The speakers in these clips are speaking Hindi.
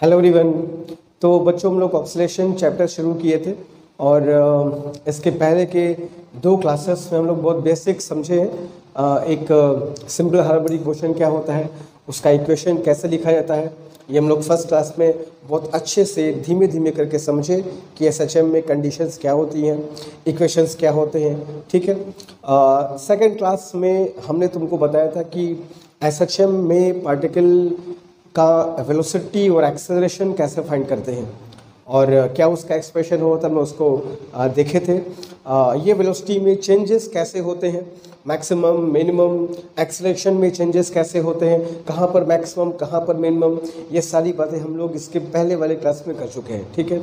Hello everyone. तो बच्चों हम लोग ऑक्सीलेशन चैप्टर शुरू किए थे और इसके पहले के दो क्लासेस में हम लोग बहुत बेसिक समझे हैं। एक सिंपल हार्मोनिक मोशन क्या होता है, उसका इक्वेशन कैसे लिखा जाता है, ये हम लोग फर्स्ट क्लास में बहुत अच्छे से धीमे धीमे करके समझे कि एसएचएम में कंडीशंस क्या होती हैं, इक्वेशंस क्या होते हैं। ठीक है। सेकंड क्लास में हमने तुमको बताया था कि एसएचएम में पार्टिकल का वेलोसिटी और एक्सेलरेशन कैसे फाइंड करते हैं और क्या उसका एक्सप्रेशन होता है, हमने उसको देखे थे। ये वेलोसिटी में चेंजेस कैसे होते हैं, मैक्सिमम मिनिमम, एक्सेलरेशन में चेंजेस कैसे होते हैं, कहाँ पर मैक्सिमम कहाँ पर मिनिमम, ये सारी बातें हम लोग इसके पहले वाले क्लास में कर चुके हैं। ठीक है।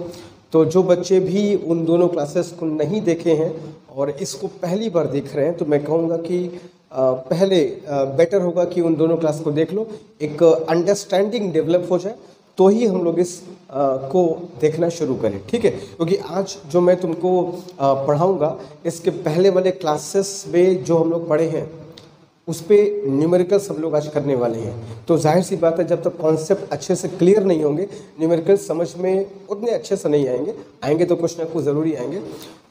तो जो बच्चे भी उन दोनों क्लासेस को नहीं देखे हैं और इसको पहली बार देख रहे हैं तो मैं कहूँगा कि पहले बेटर होगा कि उन दोनों क्लास को देख लो, एक अंडरस्टैंडिंग डेवलप हो जाए तो ही हम लोग इस को देखना शुरू करें। ठीक है। क्योंकि आज जो मैं तुमको पढ़ाऊँगा इसके पहले वाले क्लासेस में जो हम लोग पढ़े हैं उस पर न्यूमेरिकल्स हम लोग आज करने वाले हैं। तो जाहिर सी बात है, जब तक कॉन्सेप्ट अच्छे से क्लियर नहीं होंगे न्यूमेरिकल्स समझ में उतने अच्छे से नहीं आएंगे तो कुछ ना कुछ ज़रूरी आएंगे।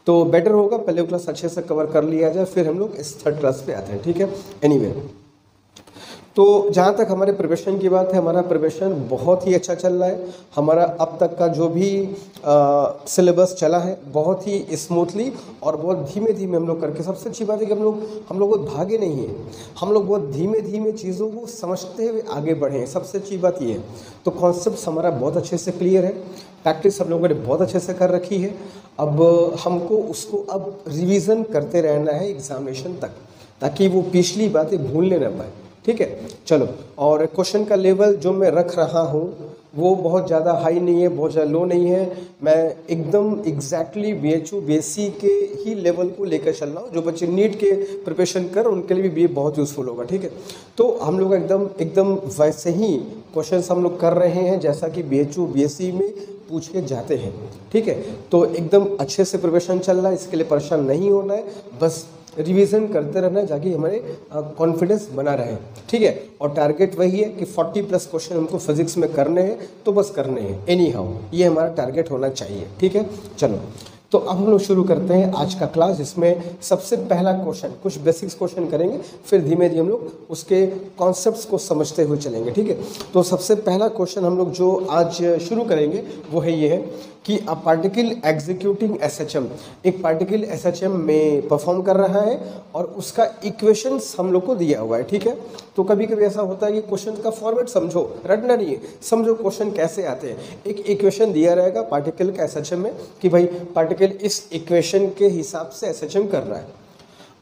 तो बेटर होगा पहले क्लास अच्छे से कवर कर लिया जाए, फिर हम लोग इस थर्ड क्लास पे आते हैं। ठीक है। एनीवे, तो जहाँ तक हमारे प्रिपरेशन की बात है, हमारा प्रिपरेशन बहुत ही अच्छा चल रहा है। हमारा अब तक का जो भी सिलेबस चला है बहुत ही स्मूथली और बहुत धीमे धीमे हम लोग करके, सबसे अच्छी बात है कि हम लोग भागे नहीं हैं, हम लोग बहुत धीमे धीमे चीज़ों को समझते हुए आगे बढ़े हैं। सबसे अच्छी बात ये है। तो कॉन्सेप्ट हमारा बहुत अच्छे से क्लियर है, प्रैक्टिस हम लोगों ने बहुत अच्छे से कर रखी है। अब हमको उसको अब रिवीजन करते रहना है एग्जामिनेशन तक, ताकि वो पिछली बातें भूलने न पाए। ठीक है। चलो, और क्वेश्चन का लेवल जो मैं रख रहा हूँ वो बहुत ज़्यादा हाई नहीं है, बहुत ज़्यादा लो नहीं है। मैं एकदम एग्जैक्टली बीएचयू बीएससी के ही लेवल को लेकर चल रहा हूँ। जो बच्चे नीट के प्रिपरेशन कर उनके लिए भी ये बहुत यूज़फुल होगा। ठीक है। तो हम लोग एकदम वैसे ही क्वेश्चन हम लोग कर रहे हैं जैसा कि बीएचयू बीएससी में पूछे जाते हैं। ठीक है। तो एकदम अच्छे से प्रिपरेशन चल रहा है, इसके लिए परेशान नहीं होना है, बस रिवीजन करते रहना है ताकि हमारे कॉन्फिडेंस बना रहे। ठीक है। और टारगेट वही है कि 40+ क्वेश्चन हमको फिजिक्स में करने हैं, तो बस करने हैं एनी हाउ, ये हमारा टारगेट होना चाहिए। ठीक है। चलो, तो अब हम लोग शुरू करते हैं आज का क्लास, जिसमें सबसे पहला क्वेश्चन, कुछ बेसिक्स क्वेश्चन करेंगे, फिर धीमे धीमे हम लोग उसके कॉन्सेप्ट्स को समझते हुए चलेंगे। ठीक है। तो सबसे पहला क्वेश्चन हम लोग जो आज शुरू करेंगे वो है ये है कि अ पार्टिकल एग्जीक्यूटिंग एसएचएम, एक पार्टिकल एसएचएम में परफॉर्म कर रहा है और उसका इक्वेशंस हम लोग को दिया हुआ है। ठीक है। तो कभी कभी ऐसा होता है कि क्वेश्चन का फॉर्मेट समझो, रटना नहीं है, समझो क्वेश्चन कैसे आते हैं। एक इक्वेशन दिया रहेगा पार्टिकल का एसएचएम में कि भाई पार्टिकल इस इक्वेशन के हिसाब से एसएचएम कर रहा है।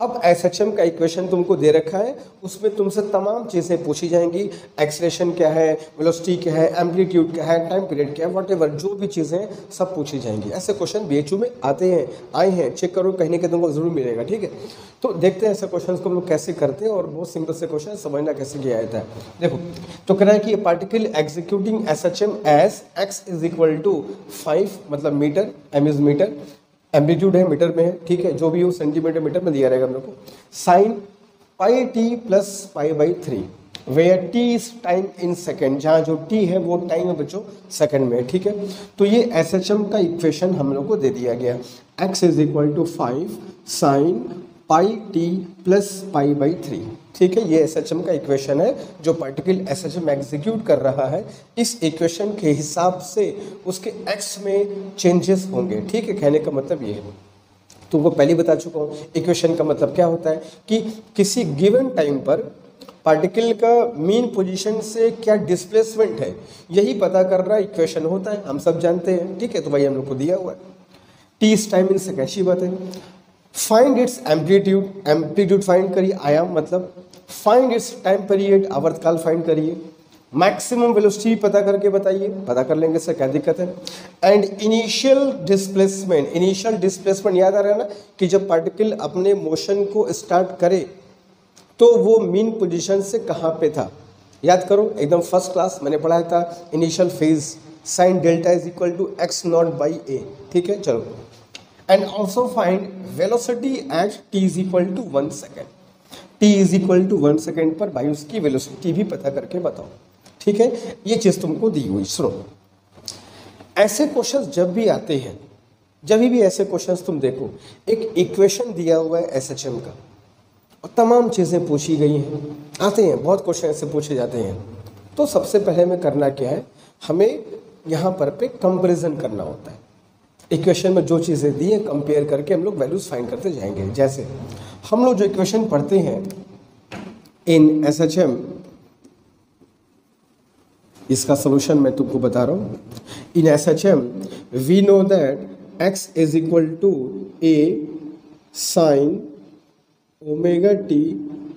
अब एसएचएम का इक्वेशन तुमको दे रखा है, उसमें तुमसे तमाम चीज़ें पूछी जाएंगी। एक्सेलरेशन क्या है, वेलोसिटी क्या है, एम्पलीट्यूड क्या है, टाइम पीरियड क्या है, व्हाटएवर जो भी चीज़ें सब पूछी जाएंगी। ऐसे क्वेश्चन बीएचयू में आए हैं, चेक करो, कहीं ना कहीं तुमको जरूर मिलेगा। ठीक है। तो देखते हैं ऐसे क्वेश्चन को हम लोग कैसे करते हैं और बहुत सिंपल से क्वेश्चन समझना कैसे किया जाता है। देखो, तो कह रहा है कि particle executing SHM as x = 5, मतलब metre, m is metre, amplitude है मीटर में है। ठीक है। जो भी हो सेंटीमीटर मीटर में दिया रहेगा हम लोग को। Sine πt + π/3 where t is time in second, जहाँ जो t है वो टाइम है बच्चों सेकंड में। ठीक है। तो ये एसएचएम का इक्वेशन हम लोग को दे दिया गया, x = 5 sin πt + π/3। ठीक है। ये एसएचएम का इक्वेशन है जो पार्टिकल एसएचएम एग्जीक्यूट कर रहा है। इस इक्वेशन के हिसाब से उसके एक्स में चेंजेस होंगे। ठीक है। कहने का मतलब ये है, तो वो पहले बता चुका हूँ। इक्वेशन का मतलब क्या होता है कि किसी गिवन टाइम पर पार्टिकल का मीन पोजीशन से क्या डिस्प्लेसमेंट है, यही पता कर रहा इक्वेशन होता है, हम सब जानते हैं। ठीक है। तो भाई हम लोग को दिया हुआ है टी इस टाइम इन सेकेंड, अच्छी बात है। Find its amplitude, amplitude find करिए, आयाम मतलब। फाइंड इट्स टाइम पीरियड, आवर्तकाल फाइंड करिए। मैक्सिमम वेलोसिटी पता करके बताइए, पता कर लेंगे सर, क्या दिक्कत है। एंड इनिशियल डिस्प्लेसमेंट याद आ रहा है ना कि जब पार्टिकल अपने मोशन को स्टार्ट करे तो वो मीन पोजीशन से कहाँ पे था, याद करो, एकदम फर्स्ट क्लास मैंने पढ़ाया था initial phase, sine delta is equal to x0/a। ठीक है। चलो, and also find velocity at t is equal to 1 second, t is equal to 1 second पर भाई उसकी वेलोसिटी भी पता करके बताओ। ठीक है। ये चीज़ तुमको दी हुई, सुनो। ऐसे क्वेश्चंस जब भी आते हैं, जब भी ऐसे क्वेश्चंस तुम देखो, एक इक्वेशन दिया हुआ है एसएचएम का और तमाम चीज़ें पूछी गई हैं, आते हैं बहुत क्वेश्चन ऐसे पूछे जाते हैं, तो सबसे पहले हमें करना क्या है, हमें यहाँ पर पे कंपैरिजन करना होता है। इक्वेशन में जो चीज़ें दी हैं कंपेयर करके हम लोग वैल्यूज फाइंड करते जाएंगे। जैसे हम लोग जो इक्वेशन पढ़ते हैं इन एसएचएम, इसका सोल्यूशन मैं तुमको बता रहा हूँ। In SHM we know that x is equal to a sine omega t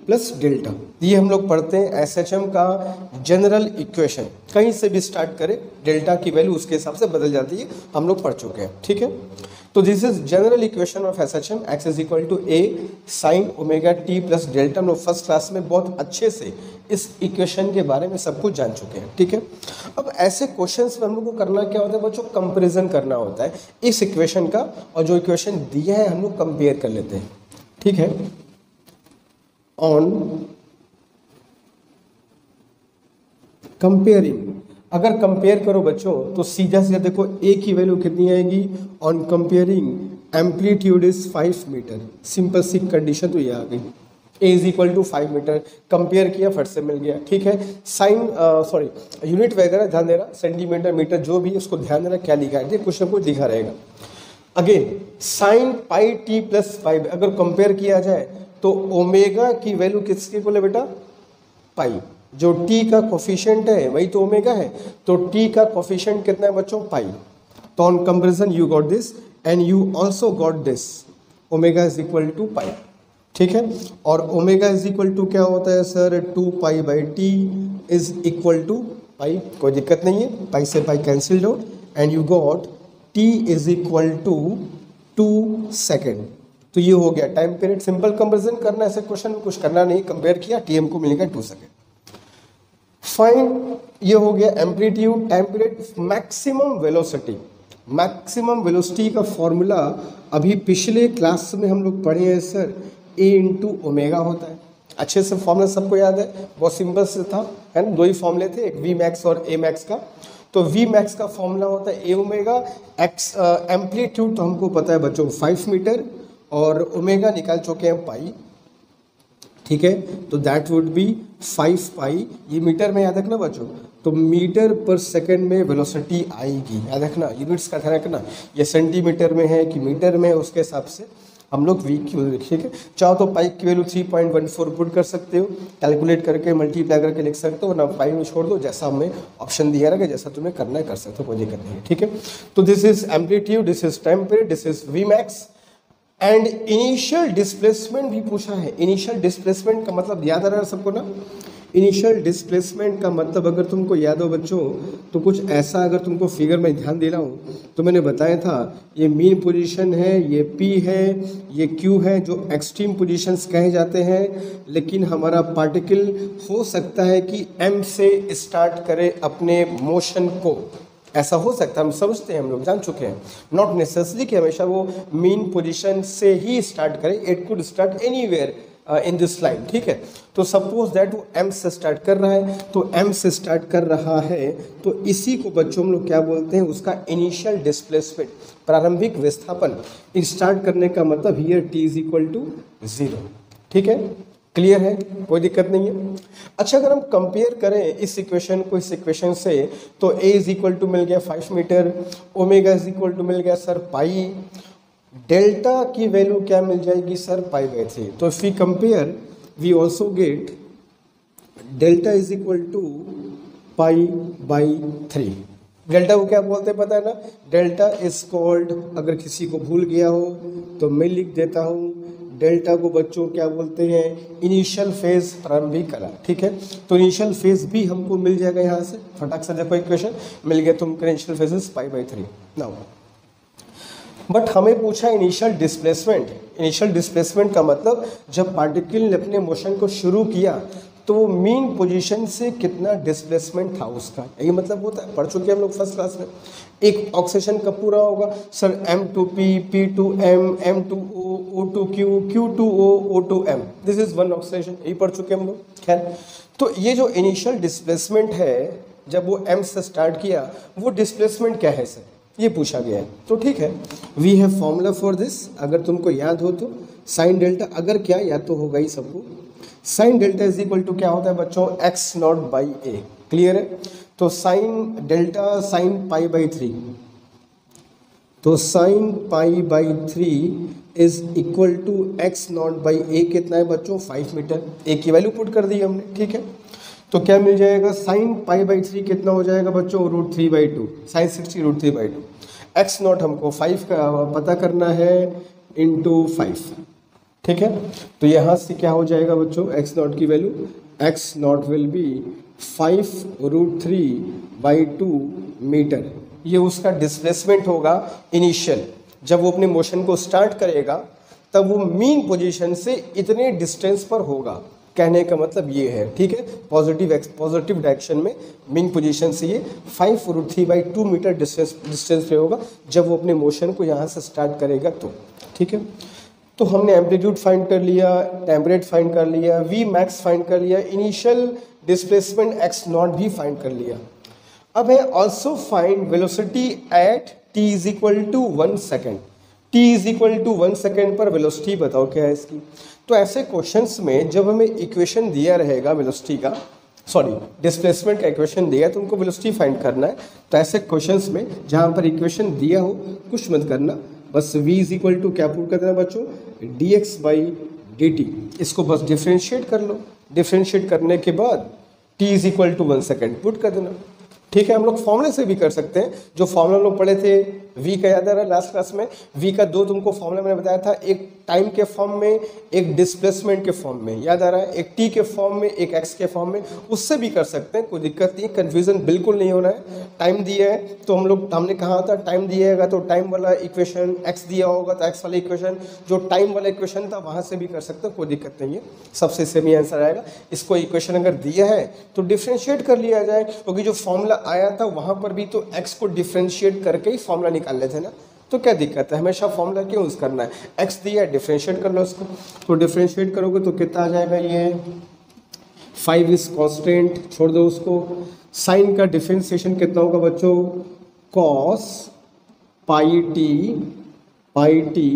plus delta. ये हम लोग पढ़ते हैं एसएचएम का जनरल इक्वेशन। कहीं से भी स्टार्ट करें, डेल्टा की वैल्यू उसके हिसाब से बदल जाती है, हम लोग पढ़ चुके हैं, ठीक है। तो this is general equation of SHM, x is equal to a sine omega t plus delta. हम लोग फर्स्ट क्लास में बहुत अच्छे से इस इक्वेशन के बारे में सब कुछ जान चुके हैं, ठीक है। अब ऐसे क्वेश्चंस में हम लोग को करना क्या होता है बच्चों, कंपैरिजन करना होता है इस इक्वेशन का और जो इक्वेशन दिया है हम लोग कंपेयर कर लेते हैं, ठीक है। ऑन कंपेयरिंग, अगर कंपेयर करो बच्चों तो सीधा सीधा देखो ए की वैल्यू कितनी आएगी, on comparing amplitude is 5 metre. Simple सी कंडीशन तो ये आ गई, a is equal to 5 metre, compare किया फट से मिल गया, ठीक है। साइन सॉरी यूनिट वगैरह ध्यान देना, सेंटीमीटर मीटर जो भी उसको ध्यान देना क्या लिखा है, कुछ ना कुछ लिखा रहेगा। Again sine pi t plus 5 अगर कंपेयर किया जाए तो ओमेगा की वैल्यू किसके इक्वल है बेटा, पाई। जो टी का कोफिशिएंट है वही तो ओमेगा है, तो टी का कोफिशिएंट कितना है बच्चों, पाई। तो on comparison you got this and you also got this, omega is equal to pi, ठीक है। और ओमेगा इज इक्वल टू क्या होता है sir, 2 pi by t is equal to pi. कोई दिक्कत नहीं है, पाई से pi cancelled out and you got t is equal to 2 second. तो ये हो गया टाइम पीरियड। सिंपल कंपैरिजन करना, ऐसे क्वेश्चन में कुछ करना नहीं, कंपेयर किया टीएम को मिलेगा 2 सेकेंड। फाइन, ये हो गया amplitude, time period, maximum velocity. Maximum velocity का फॉर्मूला अभी पिछले क्लास में हम लोग पढ़े हैं सर, ए इंटू ओमेगा होता है। अच्छे से फॉर्मूला सबको याद है, बहुत सिंपल से था, है ना। 2 ही फॉर्मूले थे, एक वी मैक्स और ए मैक्स का। तो वी मैक्स का फॉर्मूला होता है ए ओमेगा एक्स, एम्पलीट्यूड तो हमको पता है बच्चों 5 मीटर और ओमेगा निकाल चुके हैं पाई, ठीक है। तो दैट वुड बी 5 पाई, ये मीटर में याद रखना बच्चों। तो मीटर पर सेकंड में वेलोसिटी आएगी, याद रखना, यूनिट्स का ध्यान रखना, ये सेंटीमीटर में है कि मीटर में है उसके हिसाब से हम लोग वी की वैल्यू, ठीक है। चाहो तो पाई की वैल्यू 3.14 पुट कर सकते हो, कैलकुलेट करके मल्टीप्लाई करके लिख सकते हो, ना पाई में छोड़ दो, जैसा हमें ऑप्शन दिया रहेगा, जैसा तुम्हें करना है कर सकते हो, कोई दिक्कत नहीं है, ठीक है। तो this is amplitude, this is time period, this is v max and initial displacement भी पूछा है। इनिशियल डिस्प्लेसमेंट का मतलब याद आ रहा है सबको ना, इनिशियल डिस्प्लेसमेंट का मतलब अगर तुमको याद हो बच्चों तो कुछ ऐसा, अगर तुमको फिगर में ध्यान दे रहा हूँ तो मैंने बताया था ये मीन पोजीशन है, ये पी है, ये क्यू है, जो एक्सट्रीम पोजीशंस कहे जाते हैं। लेकिन हमारा पार्टिकल हो सकता है कि एम से स्टार्ट करे अपने मोशन को, ऐसा हो सकता है, हम समझते हैं, हम लोग जान चुके हैं। नॉट नेसेसरी कि हमेशा वो मीन पोजीशन से ही स्टार्ट करे, it could start anywhere in this line, ठीक है। तो सपोज दैट वो एम से स्टार्ट कर रहा है, तो एम से स्टार्ट कर रहा है तो इसी को बच्चों हम लोग क्या बोलते हैं, उसका इनिशियल डिस्प्लेसमेंट, प्रारंभिक विस्थापन। स्टार्ट करने का मतलब here t is equal to 0, ठीक है, क्लियर है, कोई दिक्कत नहीं है। अच्छा, अगर हम कंपेयर करें इस इक्वेशन को इस इक्वेशन से, तो ए इज इक्वल टू मिल गया 5 metre, omega is equal to मिल गया सर पाई, डेल्टा की वैल्यू क्या मिल जाएगी सर, पाई बाई 3। तो if we compare we also get delta is equal to pi by 3। Delta को क्या बोलते हैं पता है ना, डेल्टा इज कॉल्ड, अगर किसी को भूल गया हो तो मैं लिख देता हूँ, डेल्टा को बच्चों क्या बोलते हैं, इनिशियल फेज, प्रारंभिक कला, ठीक है। तो इनिशियल फेज भी हमको मिल जाएगा यहाँ से, फटाक से देखो इक्वेशन मिल गया तुमको, initial phase is pi by 3 now. But हमें पूछा इनिशियल डिस्प्लेसमेंट। इनिशियल डिस्प्लेसमेंट का मतलब जब पार्टिकल ने अपने मोशन को शुरू किया तो मीन पोजीशन से कितना डिस्प्लेसमेंट था उसका, यही मतलब होता है, पढ़ चुके हैं हम लोग फर्स्ट क्लास में। एक ऑक्सीजन कब पूरा होगा sir, M2P, P2M, M2O, O2Q, Q2O, O2M, this is one oxygen, यही पढ़ चुके हैं हम लोग। खैर, तो ये जो इनिशियल डिस्प्लेसमेंट है, जब वो M से स्टार्ट किया, वो डिस्प्लेसमेंट क्या है सर, ये पूछा गया है। तो ठीक है, we have formula for this, अगर तुमको याद हो तो साइन डेल्टा, अगर क्या याद तो होगा ही सबको, sine delta is equal to क्या होता है बच्चों, x naught by a. Clear है? तो sine delta sine pi by 3, तो sine pi by 3 is equal to x naught by a. कितना है बच्चों, 5 मीटर। ए की वैल्यू पुट कर दी हमने, ठीक है। तो क्या मिल जाएगा, साइन पाई बाई 3 कितना हो जाएगा बच्चों, √3/2, साइन 60 √3/2। एक्स नॉट हमको 5 का पता करना है इंटू 5, ठीक है। तो यहाँ से क्या हो जाएगा बच्चों, एक्स नॉट की value, x naught will be 5 √3/2 metre. ये उसका डिस्प्लेसमेंट होगा इनिशियल, जब वो अपने मोशन को स्टार्ट करेगा तब वो मीन पोजीशन से इतने डिस्टेंस पर होगा। कहने का मतलब ये है, ठीक है, पॉजिटिव डायरेक्शन में मीन पोजीशन से ये 5 √3/2 मीटर डिस्टेंस पे होगा जब वो अपने मोशन को यहाँ से स्टार्ट करेगा तो, ठीक है। तो हमने एम्पलीट्यूड फाइंड कर लिया, टेम्परेट फाइंड कर लिया, वी मैक्स फाइंड कर लिया, इनिशियल डिस्प्लेसमेंट एक्स नॉट भी फाइंड कर लिया। अब है also find velocity at t is equal to 1 second. t is equal to 1 second पर वेलोसिटी बताओ क्या है इसकी। तो ऐसे क्वेश्चंस में जब हमें इक्वेशन दिया रहेगा वेलोसिटी का, सॉरी डिस्प्लेसमेंट का इक्वेशन दिया तो उनको वेलोसिटी फाइंड करना है। तो ऐसे क्वेश्चंस में जहाँ पर इक्वेशन दिया हो कुछ मत करना, बस v इज इक्वल टू क्या पुट कर देना बच्चों, dx/dt। इसको बस डिफ्रेंशिएट कर लो, डिफ्रेंशिएट करने के बाद t is equal to 1 second put कर देना, ठीक है। हम लोग फॉर्मूले से भी कर सकते हैं, जो फॉर्मूला लोग पढ़े थे v का, याद आ रहा है लास्ट क्लास में, v का 2 तुमको फॉर्मूला मैंने बताया था, एक टाइम के फॉर्म में, एक डिस्प्लेसमेंट के फॉर्म में, याद आ रहा है, एक t के फॉर्म में, एक x के फॉर्म में, उससे भी कर सकते हैं, कोई दिक्कत नहीं, कन्फ्यूजन बिल्कुल नहीं होना है। टाइम दिया है तो हमने कहा था टाइम दिएगा तो टाइम वाला इक्वेशन, x दिया होगा तो x वाला इक्वेशन, जो टाइम वाला इक्वेशन था वहाँ से भी कर सकते हैं, कोई दिक्कत नहीं है, सबसे सेम ही आंसर आएगा। इसको इक्वेशन अगर दिया है तो डिफ्रेंशिएट कर लिया जाए, क्योंकि जो फॉर्मूला आया था वहाँ पर भी तो x को डिफ्रेंशिएट करके ही फॉर्मूला निकाल लेते ना, तो क्या दिक्कत है, हमेशा फॉर्मूला क्यों यूज़ करना है। x दिया है, डिफ्रेंशिएट कर लो इसको, तो डिफ्रेंशिएट करोगे तो कितना आ जाएगा, ये 5 इज कॉन्स्टेंट, छोड़ दो उसको। साइन का डिफ्रेंशिएशन कितना होगा बच्चों, cos pi t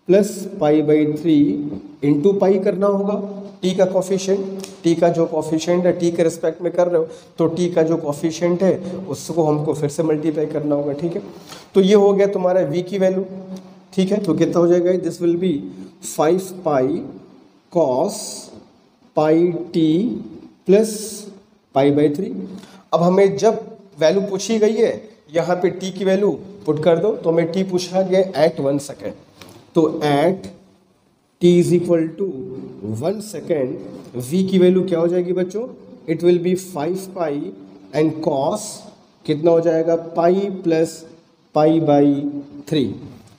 plus π/3 into pi करना होगा। t का कॉफिशिएंट, t का जो कॉफिशिएंट है, t के रिस्पेक्ट में कर रहे हो तो t का जो कॉफिशिएंट है उसको हमको फिर से मल्टीप्लाई करना होगा, ठीक है। तो ये हो गया तुम्हारा v की वैल्यू, ठीक है। तो कितना हो जाएगा, this will be 5 pi cos pi t plus π/3। अब हमें जब वैल्यू पूछी गई है यहाँ पे t की वैल्यू पुट कर दो, तो हमें t पूछा गया एट 1 सेकेंड, तो at t is equal to 1 second, v की वैल्यू क्या हो जाएगी बच्चों, it will be 5 pi and cos कितना हो जाएगा, पाई प्लस π/3,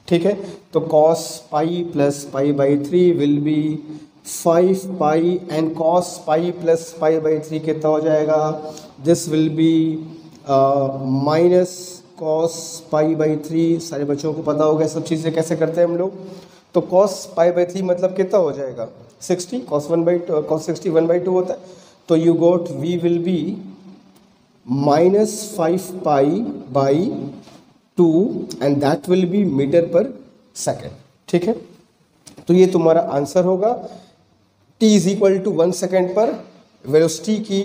ठीक है। तो cos pi plus π/3 will be 5 pi and cos pi plus π/3 कितना हो जाएगा, this will be minus cos π/3। सारे बच्चों को पता होगा सब चीज़ें कैसे करते हैं हम लोग। तो cos π/3 मतलब कितना हो जाएगा, 60, cos 60 1/2 होता है। तो you got v will be -5 π/2 and that will be metre per second, ठीक है। तो ये तुम्हारा आंसर होगा। t is equal to 1 second पर वेलोसिटी की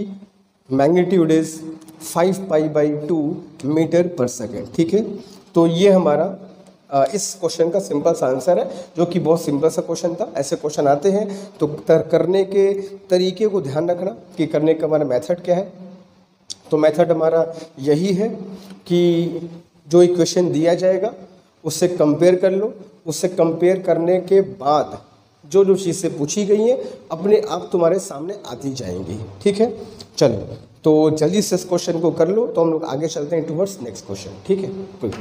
magnitude is 5 π/2 metre per second, ठीक है। तो ये हमारा इस क्वेश्चन का सिंपल सा आंसर है, जो कि बहुत सिंपल सा क्वेश्चन था। ऐसे क्वेश्चन आते हैं तो करने के तरीके को ध्यान रखना कि करने का हमारा मेथड क्या है। तो मेथड हमारा यही है कि जो इक्वेशन दिया जाएगा उससे कंपेयर कर लो, उससे कंपेयर करने के बाद जो जो चीज़ें पूछी गई हैं अपने आप तुम्हारे सामने आती जाएंगी, ठीक है। चलो तो जल्दी से इस क्वेश्चन को कर लो, तो हम लोग आगे चलते हैं टुवर्ड्स नेक्स्ट क्वेश्चन, ठीक है। कोई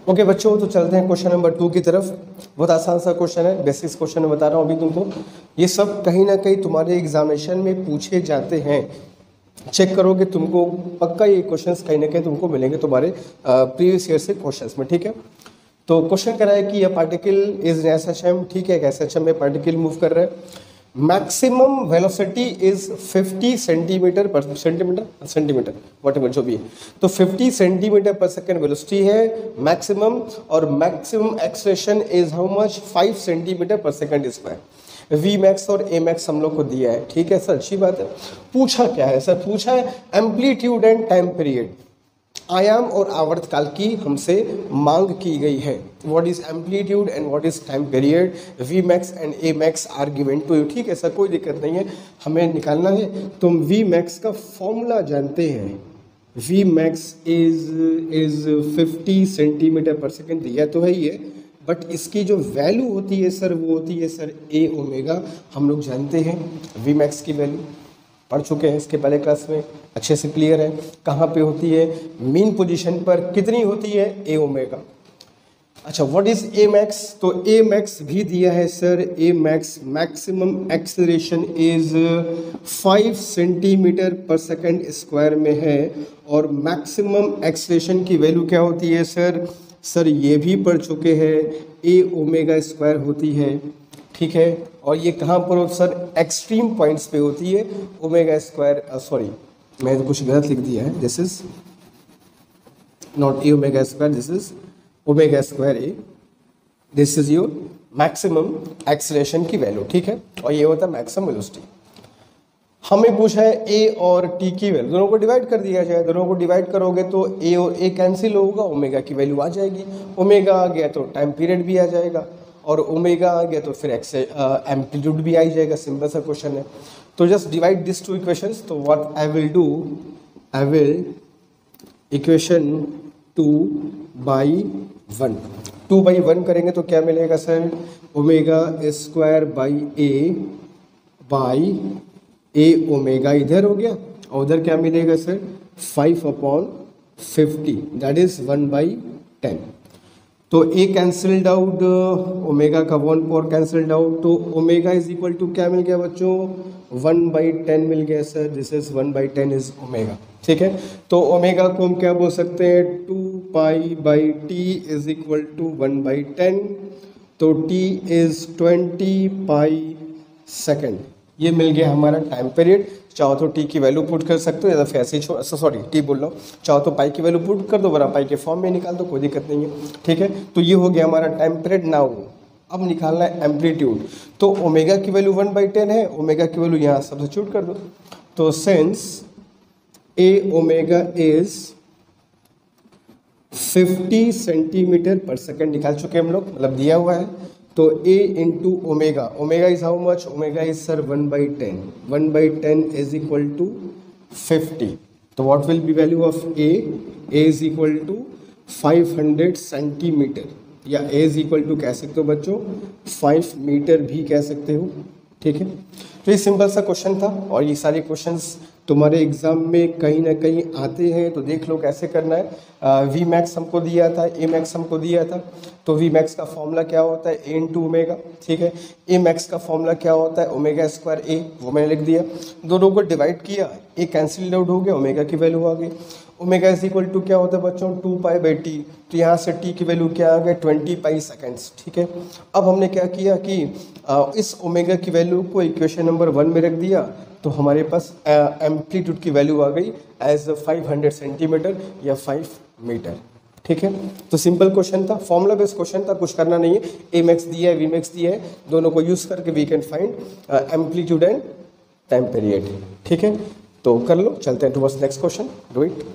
ओके बच्चों, तो चलते हैं क्वेश्चन नंबर 2 की तरफ। बहुत आसान सा क्वेश्चन है, बेसिक्स क्वेश्चन में बता रहा हूँ अभी तुमको। ये सब कहीं ना कहीं तुम्हारे एग्जामिनेशन में पूछे जाते हैं, चेक करोगे तुमको पक्का ये क्वेश्चंस कहीं ना कहीं तुमको मिलेंगे तुम्हारे प्रीवियस ईयर से क्वेश्चंस में, ठीक है। तो क्वेश्चन कर रहा है कि यह पार्टिकल इज एन SHM, ठीक है, SHM में पार्टिकल मूव कर रहा है, मैक्सिमम वेलोसिटी इज 50 सेंटीमीटर पर सेंटीमीटर वॉटेवर जो भी है, तो 50 सेंटीमीटर पर सेकेंड वेलोसिटी है मैक्सिमम, और maximum acceleration is how much 5 centimetre पर सेकेंड स्क्वायर। वी मैक्स और ए मैक्स हम लोग को दिया है, ठीक है सर, अच्छी बात है। पूछा क्या है सर, पूछा है एम्पलीट्यूड एंड टाइम पीरियड, आयाम और आवर्तकाल की हमसे मांग की गई है। What is amplitude and what is time period, v max and a max are given to you, ठीक है सर, कोई दिक्कत नहीं है, हमें निकालना है। तो हम वी मैक्स का फॉर्मूला जानते हैं, वी मैक्स इज 50 सेंटीमीटर पर सेकेंड दिया तो है ही है, बट इसकी जो वैल्यू होती है सर वो होती है सर ए ओमेगा, हम लोग जानते हैं वी मैक्स की वैल्यू, पढ़ चुके हैं इसके पहले क्लास में, अच्छे से क्लियर है। कहाँ पे होती है, मीन पोजीशन पर कितनी होती है, ए ओमेगा। अच्छा, व्हाट इज ए मैक्स, तो ए मैक्स भी दिया है sir, A max maximum acceleration is 5 centimetre पर सेकेंड स्क्वायर में है, और मैक्सिमम एक्सेलरेशन की वैल्यू क्या होती है सर ये भी पढ़ चुके हैं, ए ओमेगा स्क्वायर होती है, ठीक है, और ये कहाँ पर हो सर, एक्सट्रीम पॉइंट्स पे होती है, ओमेगा स्क्वायर, सॉरी मैं तो कुछ गलत लिख दिया है, this is not a omega square, this is omega square A, this is your maximum acceleration की वैल्यू, ठीक है, और ये होता है मैक्सिमम वेलोसिटी। हमें पूछा है ए और टी की वैल्यू, दोनों को डिवाइड कर दिया जाए, दोनों को डिवाइड करोगे तो ए और ए कैंसिल होगा, ओमेगा की वैल्यू आ जाएगी, ओमेगा आ गया तो टाइम पीरियड भी आ जाएगा, और ओमेगा आ गया तो फिर एम्पलीट्यूड भी आ ही जाएगा, सिंपल सा क्वेश्चन है। तो just divide this two equations, तो what I will do, I will equation 2/1, 2/1 करेंगे तो क्या मिलेगा sir, omega square by a omega इधर हो गया, और उधर क्या मिलेगा सर 5/50, दैट इज 1/10। तो ए कैंसल्ड आउट, ओमेगा का 1/4 कैंसल्ड आउट, तो ओमेगा इज इक्वल टू क्या मिल गया बच्चों, 1/10 मिल गया sir, this is 1/10 is omega, ठीक है। तो ओमेगा को हम क्या बोल सकते हैं, 2π/t इज इक्वल टू 1/10, तो t इज 20π सेकेंड, ये मिल गया हमारा टाइम पीरियड। चाहो तो टी की वैल्यू पुट कर सकते हो, या फिर ऐसे ही सॉरी टी बोल रहा हूँ, चाहो तो पाई की वैल्यू पुट कर दो, वरना पाई के फॉर्म में निकाल दो, कोई दिक्कत नहीं है, ठीक है। तो ये हो गया हमारा टाइम पीरियड। नाउ अब निकालना है एम्पलीट्यूड, तो ओमेगा की वैल्यू 1/10 है, ओमेगा की वैल्यू यहाँ सब्स्टिट्यूट कर दो, तो since A omega is 50 centimetre पर सेकेंड निकाल चुके हम लोग, मतलब दिया हुआ है, तो a into omega, omega is how much, omega is sir 1/10, 1/10 is equal to 50, तो what will be value of a is equal to 500 centimetre, या a इज इक्वल टू कह सकते हो बच्चों 5 मीटर भी कह सकते हो, ठीक है। तो ये सिंपल सा क्वेश्चन था, और ये सारे क्वेश्चंस तुम्हारे एग्जाम में कहीं ना कहीं आते हैं, तो देख लो कैसे करना है। वी मैक्स हमको दिया था, ए मैक्स हमको दिया था, तो वी मैक्स का फॉर्मूला क्या होता है, ए इंटू ओमेगा, ठीक है। ए मैक्स का फॉर्मूला क्या होता है, ओमेगा स्क्वायर ए, वो मैंने लिख दिया, दोनों को डिवाइड किया, ए कैंसिल आउट हो गया, ओमेगा की वैल्यू आ गई, ओमेगा इज इक्वल टू क्या होता है बच्चों 2π/t, तो यहाँ से t की वैल्यू क्या आ गया 20π सेकेंड्स, ठीक है। अब हमने क्या किया कि इस ओमेगा की वैल्यू को इक्वेशन नंबर 1 में रख दिया, तो हमारे पास एम्पलीट्यूड की वैल्यू आ गई एज 500 सेंटीमीटर या 5 मीटर, ठीक है। तो सिंपल क्वेश्चन था, फॉर्मूला बेस्ड क्वेश्चन था, कुछ करना नहीं है, ए मैक्स दिया है, वी मैक्स दिया है, दोनों को यूज करके we can find amplitude and time period, ठीक है। तो कर लो, चलते हैं towards next question, do it.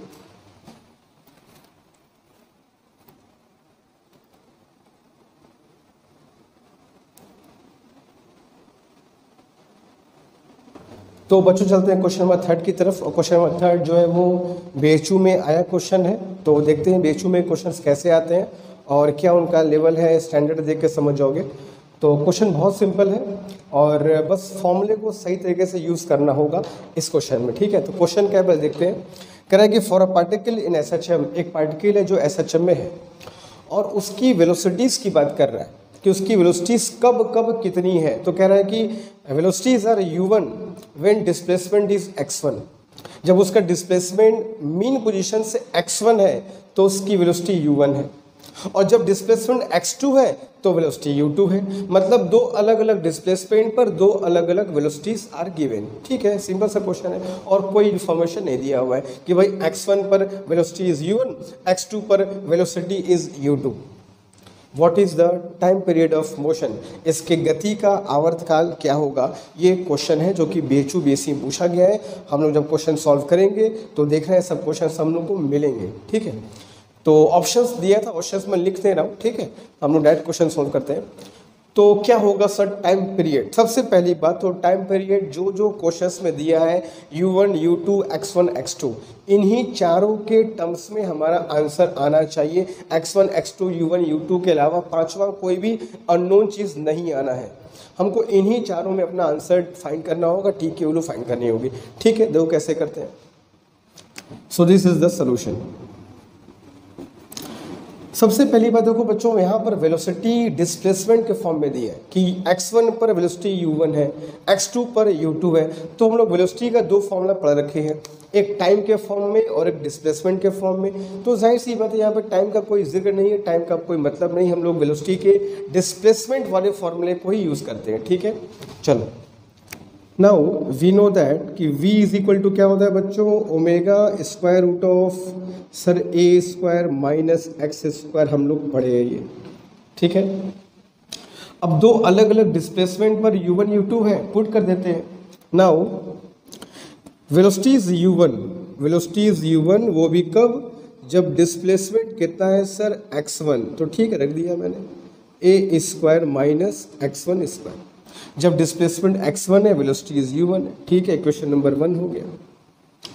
तो बच्चों चलते हैं क्वेश्चन नंबर 3 की तरफ, और क्वेश्चन नंबर 3 जो है वो बीएचयू में आया क्वेश्चन है, तो देखते हैं बीएचयू में क्वेश्चंस कैसे आते हैं और क्या उनका लेवल है, स्टैंडर्ड देख के समझ जाओगे। तो क्वेश्चन बहुत सिंपल है, और बस फॉर्मूले को सही तरीके से यूज़ करना होगा इस क्वेश्चन में, ठीक है। तो क्वेश्चन क्या है देखते हैं, कह रहा है कि for a particle in SHM, एक पार्टिकल है जो SHM में है, और उसकी वेलोसिटीज़ की बात कर रहा है कि उसकी वेलोसिटीज़ कब कितनी है। तो कह रहा है कि velocities are u1 when displacement is x1, जब उसका डिस्प्लेसमेंट मीन पोजीशन से x1 है तो उसकी वेलोसिटी u1 है। और जब डिस्प्लेसमेंट x2 है तो वेलोसिटी u2 है। मतलब दो अलग अलग डिस्प्लेसमेंट पर दो अलग अलग वेलोसिटीज आर गिवन। ठीक है, सिंपल सा क्वेश्चन है और कोई इन्फॉर्मेशन नहीं दिया हुआ है कि भाई x1 पर वेलोसिटी इज u1, x2 पर velocity is u2। What is the time period of motion, इसके गति का आवर्तकाल क्या होगा, ये क्वेश्चन है जो कि BHU BSc में पूछा गया है। हम लोग जब क्वेश्चन सॉल्व करेंगे तो देख रहे हैं सब क्वेश्चन हम लोग को मिलेंगे। ठीक है, तो ऑप्शंस दिया था, ऑप्शंस में लिख दे रहा हूँ। ठीक है, हम लोग डायरेक्ट क्वेश्चन सॉल्व करते हैं। तो क्या होगा सर टाइम पीरियड, सबसे पहली बात तो टाइम पीरियड जो जो क्वेश्चंस में दिया है u1, u2, x1, x2, इन्हीं चारों के टर्म्स में हमारा आंसर आना चाहिए। x1, x2, u1, u2 के अलावा पांचवा कोई भी अननोन चीज़ नहीं आना है। हमको इन्हीं चारों में अपना आंसर फाइंड करना होगा, टी की वैल्यू फाइंड करनी होगी। ठीक है, देखो कैसे करते हैं। So this is the solution. सबसे पहली बात देखो बच्चों, यहाँ पर वेलोसिटी डिस्प्लेसमेंट के फॉर्म में दिया है कि x1 पर वेलोसिटी u1 है, x2 पर u2 है। तो हम लोग वेलोसिटी का दो फॉर्मूला पढ़ रखे हैं, एक टाइम के फॉर्म में और एक डिस्प्लेसमेंट के फॉर्म में। तो जाहिर सी बात है यहाँ पर टाइम का कोई जिक्र नहीं है, टाइम का कोई मतलब नहीं, हम लोग वेलोसिटी के डिस्प्लेसमेंट वाले फॉर्मूले को ही यूज़ करते हैं। ठीक है, चलो नाउ वी नो दैट कि v इज इक्वल टू क्या होता है बच्चों, omega square root of sir a square minus x square, हम लोग पढ़े हैं ये। ठीक है, अब दो अलग अलग डिस्प्लेसमेंट पर u1 u2 है, पुट कर देते हैं। Now velocity is u1, velocity is u1, वो भी कब, जब डिस्प्लेसमेंट कितना है सर x1, तो ठीक है रख दिया मैंने, a square minus x1 square. जब डिस्प्लेसमेंट x1 है वेलोसिटी इज u1 है। ठीक है, इक्वेशन नंबर 1 हो गया।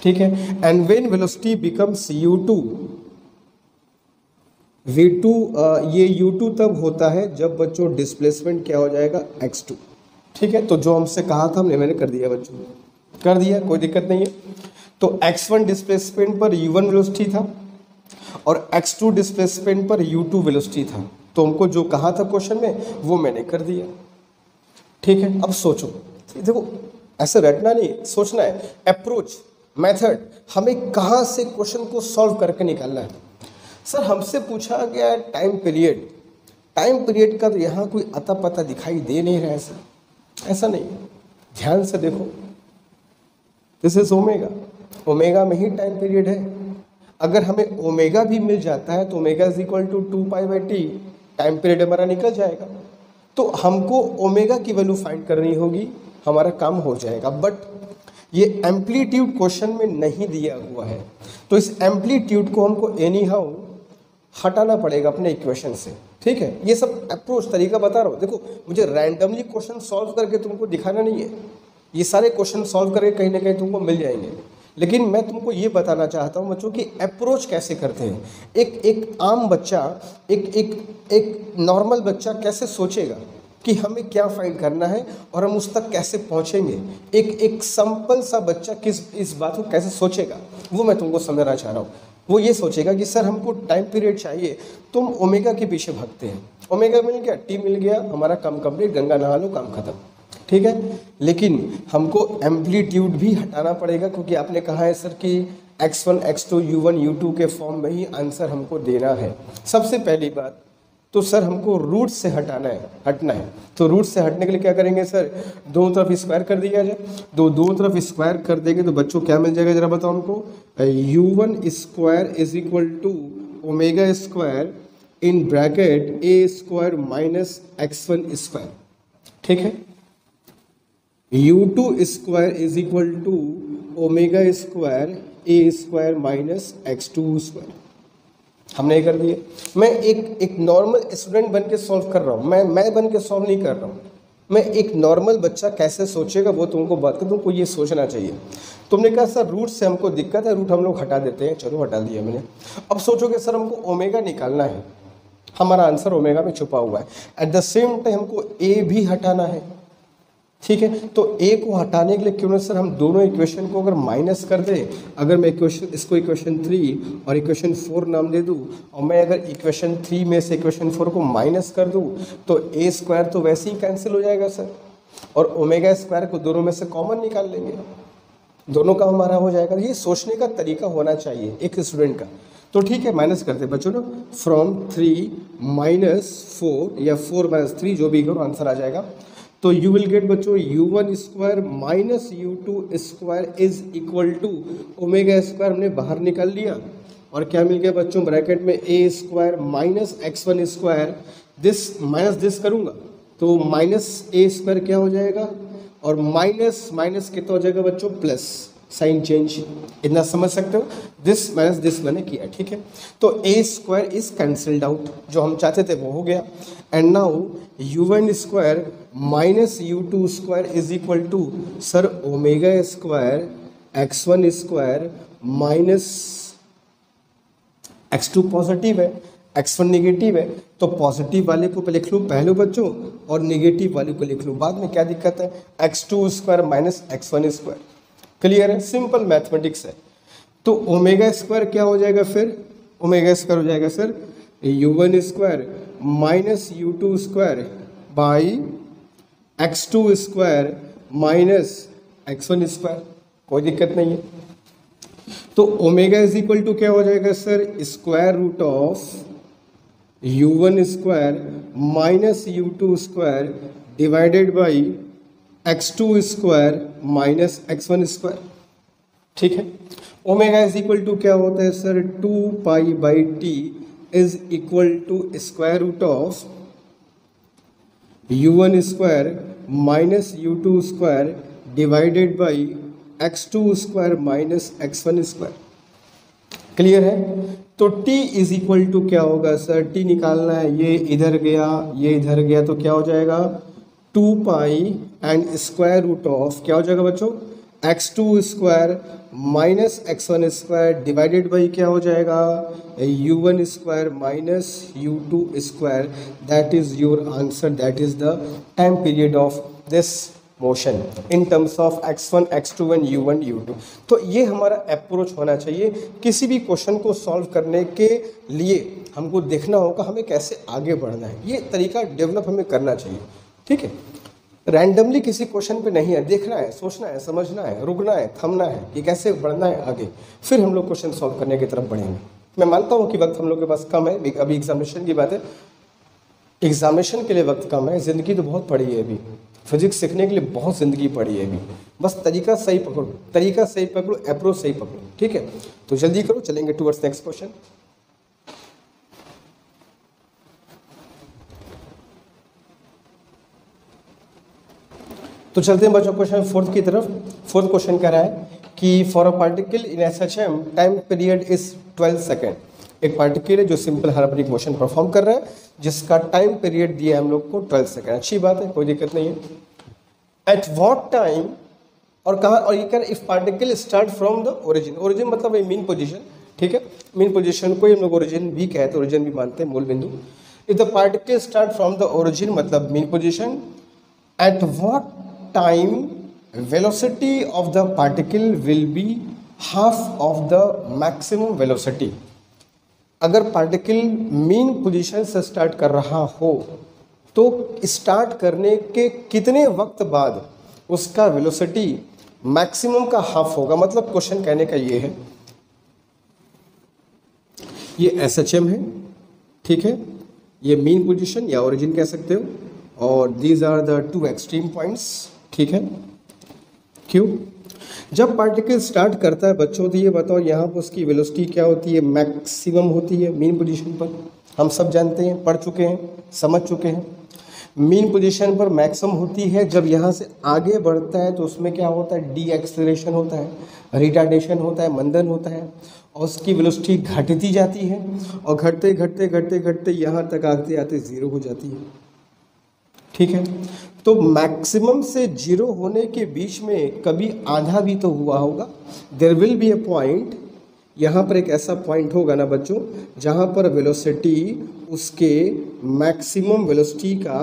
ठीक है, and when velocity becomes u2, v2 ये u2 तब होता है जब बच्चों डिस्प्लेसमेंट क्या हो जाएगा x2। ठीक है, तो जो हमसे कहा था हमने, मैंने कर दिया बच्चों, कर दिया, कोई दिक्कत नहीं है। तो x1 डिस्प्लेसमेंट पर u1 वेलोसिटी था और x2 डिस्प्लेसमेंट पर u2 वेलोसिटी था। तो हमको जो कहा था क्वेश्चन में वो मैंने कर दिया। ठीक है, अब सोचो, देखो ऐसे रटना नहीं, सोचना है, अप्रोच मेथड, हमें कहाँ से क्वेश्चन को सॉल्व करके निकालना है। सर हमसे पूछा गया है टाइम पीरियड, टाइम पीरियड का तो यहाँ कोई अता पता दिखाई दे नहीं रहा है सर, ऐसा नहीं, ध्यान से देखो, दिस इज ओमेगा, ओमेगा में ही टाइम पीरियड है। अगर हमें ओमेगा भी मिल जाता है तो omega is equal to 2π/t, time period हमारा निकल जाएगा। तो हमको ओमेगा की वैल्यू फाइंड करनी होगी, हमारा काम हो जाएगा। बट ये एम्पलीट्यूड क्वेश्चन में नहीं दिया हुआ है, तो इस एम्पलीट्यूड को हमको एनी हाउ हटाना पड़ेगा अपने इक्वेशन से। ठीक है, ये सब अप्रोच तरीका बता रहा हूँ। देखो मुझे रैंडमली क्वेश्चन सॉल्व करके तुमको दिखाना नहीं है, ये सारे क्वेश्चन सॉल्व करके कहीं ना कहीं तुमको मिल जाएंगे, लेकिन मैं तुमको ये बताना चाहता हूँ बच्चों कि अप्रोच कैसे करते हैं। एक आम बच्चा, एक नॉर्मल बच्चा कैसे सोचेगा कि हमें क्या फाइंड करना है और हम उस तक कैसे पहुँचेंगे, एक सिंपल सा बच्चा इस बात को कैसे सोचेगा, वो मैं तुमको समझाना चाह रहा हूँ। वो ये सोचेगा कि सर हमको टाइम पीरियड चाहिए, तुम ओमेगा के पीछे भागते हैं, ओमेगा मिल गया, टी मिल गया, हमारा काम कंप्लीट, गंगा नहा लो, काम खत्म। ठीक है, लेकिन हमको एम्पलीट्यूड भी हटाना पड़ेगा, क्योंकि आपने कहा है सर कि x1, x2, u1, u2 के फॉर्म में ही आंसर हमको देना है। सबसे पहली बात तो सर हमको रूट से हटना है। तो रूट से हटने के लिए क्या करेंगे सर, दोनों तरफ स्क्वायर कर दिया जाए। दोनों तरफ स्क्वायर कर देंगे तो बच्चों क्या मिल जाएगा जरा बताओ हमको, u1 square is equal to omega square in bracket a square minus x1 square. ठीक है, u2 square is equal to omega square a square minus x2 square. हमने कर दिए। मैं एक नॉर्मल स्टूडेंट बन के सॉल्व कर रहा हूँ, मैं बन के सॉल्व नहीं कर रहा हूँ। मैं एक नॉर्मल बच्चा कैसे सोचेगा वो तुमको बात कर, तुमको ये सोचना चाहिए। तुमने कहा सर रूट से हमको दिक्कत है, रूट हम लोग हटा देते हैं, चलो हटा दिया मैंने। अब सोचोगे सर हमको ओमेगा निकालना है, हमारा आंसर ओमेगा में छुपा हुआ है। एट द सेम टाइम हमको ए भी हटाना है। ठीक है, तो ए को हटाने के लिए क्यों ना सर हम दोनों इक्वेशन को अगर माइनस कर दें, अगर मैं इसको इक्वेशन 3 और इक्वेशन 4 नाम दे दूं, और मैं अगर इक्वेशन 3 में से इक्वेशन 4 को माइनस कर दूं तो ए स्क्वायर तो वैसे ही कैंसिल हो जाएगा सर, और ओमेगा स्क्वायर को दोनों में से कॉमन निकाल लेंगे, दोनों का हमारा हो जाएगा। ये सोचने का तरीका होना चाहिए एक स्टूडेंट का। तो ठीक है, माइनस करते बच्चों ना, फ्रॉम 3 माइनस 4 या 4 माइनस 3, जो भी करो आंसर आ जाएगा। तो यू विल गेट बच्चों u1 square minus u2 square is equal to omega square हमने बाहर निकाल लिया, और क्या मिल गया बच्चों, ब्रैकेट में a square minus x1 square, this minus this करूँगा तो माइनस a स्क्वायर क्या हो जाएगा, और माइनस माइनस कितना हो जाएगा बच्चों, प्लस, साइन चेंज, इतना समझ सकते हो, दिस माइनस दिस मैंने किया, ठीक है। तो a square is cancelled out, जो हम चाहते थे वो हो गया। And now u1 square minus u2 square is equal to sir omega square x1 square minus x2 positive है, x1 नेगेटिव है, तो पॉजिटिव वाले को लिख लूँ पहले बच्चों और नेगेटिव वाले को लिख लूँ बाद में, क्या दिक्कत है, x2 square minus x1 square, clear है, सिंपल मैथमेटिक्स है। तो ओमेगा स्क्वायर क्या हो जाएगा, फिर ओमेगा स्क्वायर हो जाएगा sir u1 square minus u2 square by x2 square minus x1 square, कोई दिक्कत नहीं है। तो ओमेगा इज इक्वल टू क्या हो जाएगा sir, square root of u1 square minus u2 square divided by x2 square minus x1 square, ठीक है। ओमेगा इज इक्वल टू क्या होता है sir, 2 pi by t is equal to square root of u1 square minus u2 square divided by x2 square minus x1 square, clear है। तो t इज इक्वल टू क्या होगा सर, t निकालना है, ये इधर गया ये इधर गया, तो क्या हो जाएगा 2 पाई एंड स्क्वायर रूट ऑफ क्या हो जाएगा बच्चों, x2 square minus x1 square divided by क्या हो जाएगा, u1 square minus u2 square, that is your answer, that is the time period of this motion in terms of x1 x2 and u1 u2। तो ये हमारा अप्रोच होना चाहिए, किसी भी क्वेश्चन को सॉल्व करने के लिए हमको देखना होगा हमें कैसे आगे बढ़ना है, ये तरीका डेवलप हमें करना चाहिए, ठीक है। रैंडमली किसी क्वेश्चन पे नहीं है, देखना है, सोचना है, समझना है, रुकना है, थमना है कि कैसे बढ़ना है आगे, फिर हम लोग क्वेश्चन सॉल्व करने की तरफ बढ़ेंगे। मैं मानता हूँ कि वक्त हम लोग के पास कम है, अभी एग्जामिनेशन की बात है, एग्जामिनेशन के लिए वक्त कम है, ज़िंदगी तो बहुत पड़ी है अभी, फिजिक्स सीखने के लिए बहुत ज़िंदगी पड़ी है अभी, बस तरीका सही पकड़ो, तरीका सही पकड़ो, अप्रोच सही पकड़ो, ठीक है। तो जल्दी करो, चलेंगे टुवर्ड्स नेक्स्ट क्वेश्चन। तो चलते हैं बच्चों क्वेश्चन 4 की तरफ। 4th क्वेश्चन कह रहा है कि for a particle in SHM time period is 12 second. एक पार्टिकल है जो सिंपल हार्मोनिक मोशन परफॉर्म कर रहा है, जिसका टाइम पीरियड दिया है हम लोग को 12 सेकेंड। अच्छी बात है, कोई दिक्कत नहीं है। एट व्हाट टाइम, और कहा, और ये कह रहा है if particle start from the origin, origin मतलब मीन पोजीशन, ठीक है, मीन पोजीशन को हम लोग ओरिजिन भी कहते हैं, ओरिजिन भी मानते हैं, मूल बिंदु। If the particle start from the origin मतलब mean position, at what time velocity of the particle will be half of the maximum velocity। अगर पार्टिकल मीन पोजीशन से स्टार्ट कर रहा हो तो स्टार्ट करने के कितने वक्त बाद उसका वेलोसिटी मैक्सिमम का हाफ होगा। मतलब क्वेश्चन कहने का ये है, ये SHM है, ठीक है, ये मीन पोजीशन या ओरिजिन कह सकते हो, और these are the 2 extreme points, ठीक है। क्यों, जब पार्टिकल स्टार्ट करता है बच्चों तो ये बताओ यहाँ पर उसकी वेलोसिटी क्या होती है, मैक्सिमम होती है मीन पोजीशन पर, हम सब जानते हैं, पढ़ चुके हैं, समझ चुके हैं। मीन पोजीशन पर मैक्सिमम होती है, जब यहाँ से आगे बढ़ता है तो उसमें क्या होता है, डी एक्सेलरेशन होता है, रिटार्डेशन होता है, मंदन होता है, और उसकी वेलोसिटी घटती जाती है, और घटते घटते घटते घटते यहाँ तक आते आते 0 हो जाती है, ठीक है। तो मैक्सिमम से 0 होने के बीच में कभी आधा भी तो हुआ होगा, there will be a point, यहाँ पर एक ऐसा पॉइंट होगा ना बच्चों जहाँ पर वेलोसिटी उसके मैक्सिमम वेलोसिटी का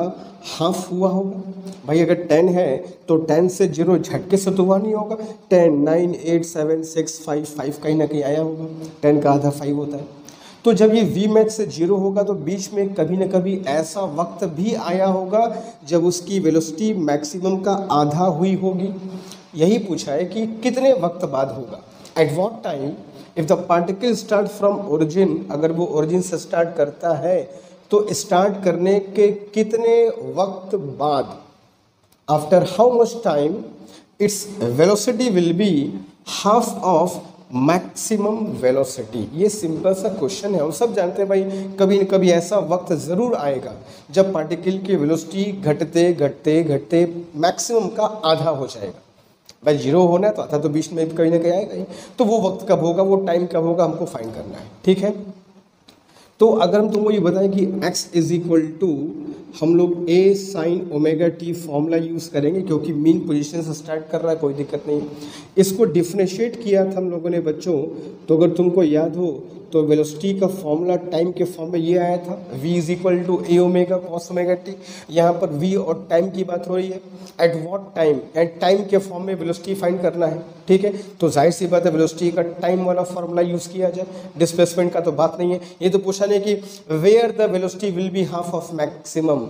हाफ हुआ होगा। भाई अगर 10 है तो 10 से 0 झटके से तो हुआ नहीं होगा, 10 9 8 7 6 5 5 कहीं ना कहीं आया होगा, 10 का आधा 5 होता है। तो जब ये Vmax से 0 होगा तो बीच में कभी न कभी ऐसा वक्त भी आया होगा जब उसकी वेलोसिटी मैक्सिमम का आधा हुई होगी। यही पूछा है कि कितने वक्त बाद होगा, eight what time if the particle start from origin, अगर वो ओरिजिन से स्टार्ट करता है तो स्टार्ट करने के कितने वक्त बाद, after how much time it's velocity will be half of maximum velocity. ये सिंपल सा क्वेश्चन है, हम सब जानते हैं भाई कभी न कभी ऐसा वक्त ज़रूर आएगा जब पार्टिकल की वेलोसिटी घटते घटते घटते मैक्सिमम का आधा हो जाएगा। भाई जीरो होना है तो आधा तो बीच में कहीं ना कहीं आएगा ही, तो वो वक्त कब होगा, वो टाइम कब होगा, हमको फाइंड करना है। ठीक है, तो अगर हम तुमको ये बताएं कि x इज इक्वल टू, हम लोग a sine omega T formula use करेंगे क्योंकि मीन पोजीशन से स्टार्ट कर रहा है, कोई दिक्कत नहीं। इसको डिफ्रेंशिएट किया था हम लोगों ने बच्चों, तो अगर तुमको याद हो तो वेलोसिटी का फॉर्मूला टाइम के फॉर्म में ये आया था, v is equal to a omega cos omega t. यहाँ पर v और टाइम की बात हो रही है, at what time, at time के फॉर्म में वेलोसिटी फाइंड करना है। ठीक है, तो जाहिर सी बात है वेलोसिटी का टाइम वाला फॉर्मूला यूज़ किया जाए, डिस्प्लेसमेंट का तो बात नहीं है। ये तो पूछा नहीं कि where the velocity will be half of maximum,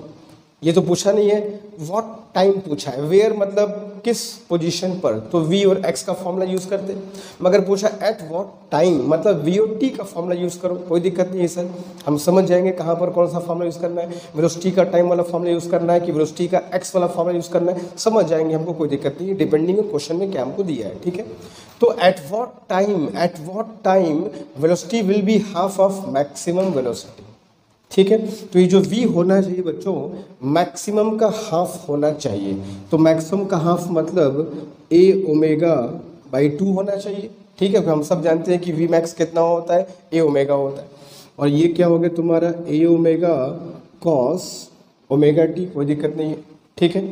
ये तो पूछा नहीं है, व्हाट टाइम पूछा है। वेयर मतलब किस पोजीशन पर, तो v और x का फॉर्मूला यूज़ करते। मगर पूछा एट व्हाट टाइम, मतलब v और t का फॉर्मूला यूज़ करो, कोई दिक्कत नहीं है सर, हम समझ जाएंगे कहाँ पर कौन सा फॉर्मूला यूज़ करना है। वेलोसिटी का टाइम वाला फॉर्मूला यूज़ करना है कि वेलोसिटी का x वाला फॉर्मूला यूज़ करना है, समझ जाएंगे, हमको कोई दिक्कत नहीं है, डिपेंडिंग ऑन क्वेश्चन में क्या हमको दिया है। ठीक है, तो eight what time velocity will be half of maximum velocity. ठीक है, तो ये जो v होना चाहिए बच्चों मैक्सिमम का हाफ होना चाहिए, तो मैक्सिमम का हाफ मतलब a ओमेगा बाई 2 होना चाहिए। ठीक है, हम सब जानते हैं कि v मैक्स कितना होता है, a ओमेगा होता है, और ये क्या हो गया तुम्हारा a omega cos omega t, कोई दिक्कत नहीं है। ठीक है,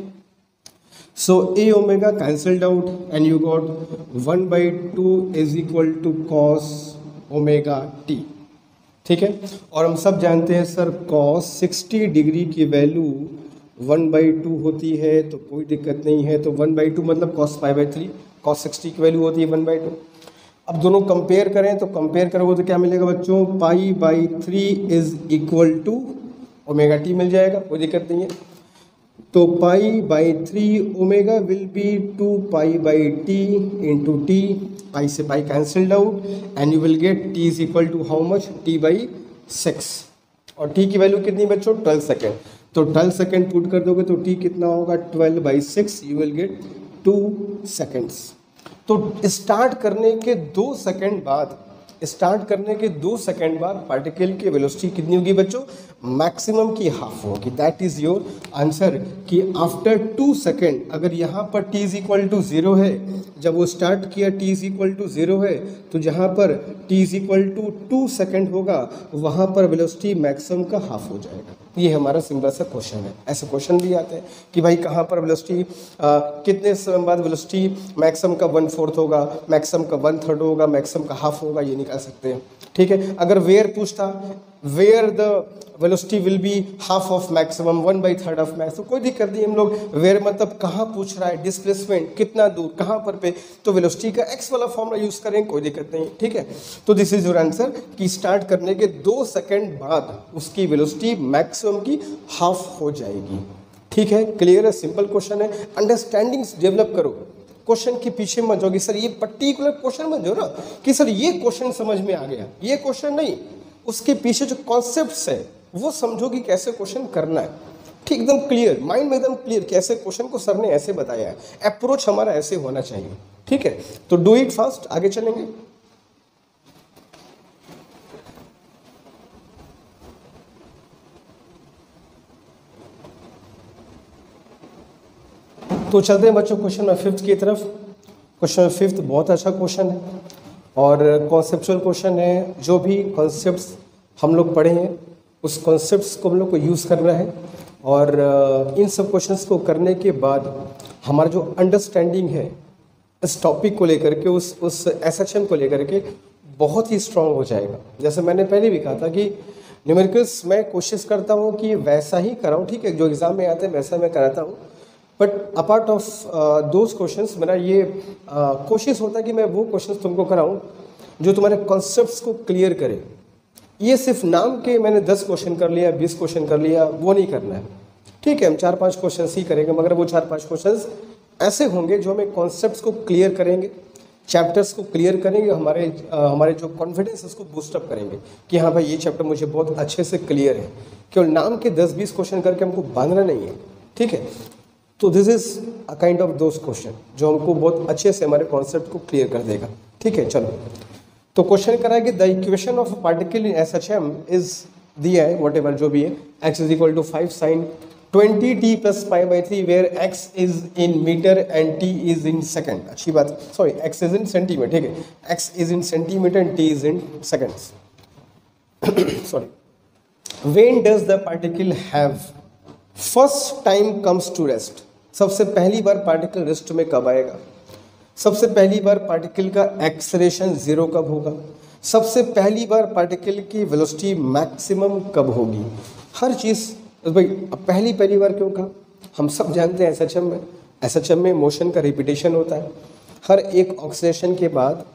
so a omega cancelled out and you got 1/2 is equal to cos omega t। ठीक है, और हम सब जानते हैं सर cos 60 डिग्री की वैल्यू 1/2 होती है, तो कोई दिक्कत नहीं है, तो 1/2 मतलब cos π/3, cos 60 की वैल्यू होती है 1/2। अब दोनों कंपेयर करें, तो कंपेयर करोगे तो क्या मिलेगा बच्चों, π/3 is equal to omega t मिल जाएगा, कोई दिक्कत नहीं है। तो π/3 omega will be 2π/t into t, pi से pi cancelled out and you will get t is equal to how much, t/6, और t की वैल्यू कितनी बच्चों 12 सेकेंड, तो 12 सेकेंड पुट कर दोगे तो t कितना होगा 12/6, यू विल गेट 2 सेकेंड्स। तो स्टार्ट करने के 2 सेकेंड बाद, पार्टिकल की वेलोसिटी कितनी होगी बच्चों, मैक्सिमम की हाफ होगी। दैट इज योर आंसर कि आफ्टर 2 सेकेंड, अगर यहाँ पर t इज इक्वल टू 0 है, जब वो स्टार्ट किया t इज इक्वल टू 0 है, तो जहाँ पर t is equal to 2 second होगा वहाँ पर वेलोसिटी मैक्सिमम का हाफ हो जाएगा। ये हमारा सिंपल सा क्वेश्चन है। ऐसे क्वेश्चन भी आते हैं कि भाई कहाँ पर वेलोसिटी कितने समय बाद वेलोसिटी मैक्सिमम का 1/4 होगा, मैक्सिमम का 1/3 होगा, मैक्सिमम का हाफ होगा, ये निकाल सकते हैं। ठीक है, अगर वेयर पूछता, where the velocity will be half of maximum 1/3 of maximum, कोई दिक्कत नहीं, हम लोग वेयर मतलब कहाँ पूछ रहा है, डिस्प्लेसमेंट कितना दूर, कहाँ पर पे, तो वेलोसिटी का x वाला फॉर्मूला यूज़ करें, कोई दिक्कत नहीं। ठीक है, तो दिस इज योर आंसर कि स्टार्ट करने के 2 सेकेंड बाद उसकी वेलोसिटी मैक्सिमम की हाफ हो जाएगी। ठीक है, क्लियर है, सिंपल क्वेश्चन है, अंडरस्टैंडिंग्स डेवलप करो, क्वेश्चन के पीछे मत जाओगे सर ये पर्टिकुलर क्वेश्चन मत जो ना कि सर ये क्वेश्चन समझ में आ गया, ये क्वेश्चन नहीं, उसके पीछे जो कॉन्सेप्ट्स है वो समझोगे कैसे क्वेश्चन करना है। ठीक, एकदम क्लियर, माइंड में एकदम क्लियर कि ऐसे क्वेश्चन को सर ने ऐसे बताया है, अप्रोच हमारा ऐसे होना चाहिए। ठीक है, तो डू इट फास्ट, आगे चलेंगे। तो चलते हैं बच्चों क्वेश्चन नंबर 5 की तरफ। क्वेश्चन नंबर 5 बहुत अच्छा क्वेश्चन है और कॉन्सेप्चुअल क्वेश्चन है। जो भी कॉन्सेप्ट्स हम लोग पढ़े हैं उस कॉन्सेप्ट्स को हम लोग को यूज़ करना है, और इन सब क्वेश्चंस को करने के बाद हमारा जो अंडरस्टैंडिंग है इस टॉपिक को लेकर के, उस एसएचएम को लेकर के बहुत ही स्ट्रांग हो जाएगा। जैसे मैंने पहले भी कहा था कि न्यूमेरिकल्स मैं कोशिश करता हूँ कि वैसा ही कराऊँ, ठीक है, जो एग्ज़ाम में आते हैं वैसा मैं कराता हूँ, but apart of those questions मेरा ये कोशिश होता है कि मैं वो क्वेश्चंस तुमको कराऊं जो तुम्हारे कॉन्सेप्ट्स को क्लियर करे। ये सिर्फ नाम के मैंने 10 क्वेश्चन कर लिया, 20 क्वेश्चन कर लिया, वो नहीं करना है। ठीक है, हम 4-5 क्वेश्चन ही करेंगे, मगर वो 4-5 क्वेश्चन ऐसे होंगे जो हमें कॉन्सेप्ट्स को क्लियर करेंगे, चैप्टर्स को क्लियर करेंगे, हमारे जो कॉन्फिडेंस उसको बूस्टअप करेंगे कि हाँ भाई ये चैप्टर मुझे बहुत अच्छे से क्लियर है। केवल नाम के 10-20 क्वेश्चन करके हमको बांधना नहीं है, ठीक है। तो this is a kind of those question जो हमको बहुत अच्छे से हमारे कॉन्सेप्ट को क्लियर कर देगा, ठीक है। चलो, तो क्वेश्चन करा है कि the equation of particle in SHM is दिया है, वॉट एवर जो भी है, x is equal to 5 sin 20t plus π/3 where x is in metre and t is in second. अच्छी बात, sorry x is in centimetre, ठीक है, x is in centimetre and t is in seconds. Sorry. When does the particle have first time comes to rest? सबसे पहली बार पार्टिकल रेस्ट में कब आएगा? सबसे पहली बार पार्टिकल का एक्सेलरेशन 0 कब होगा? सबसे पहली बार पार्टिकल की वेलोसिटी मैक्सिमम कब होगी? हर चीज़ भाई पहली बार क्यों कहा? हम सब जानते हैं SHM में मोशन का रिपीटेशन होता है। हर एक ऑक्सीडेशन के बाद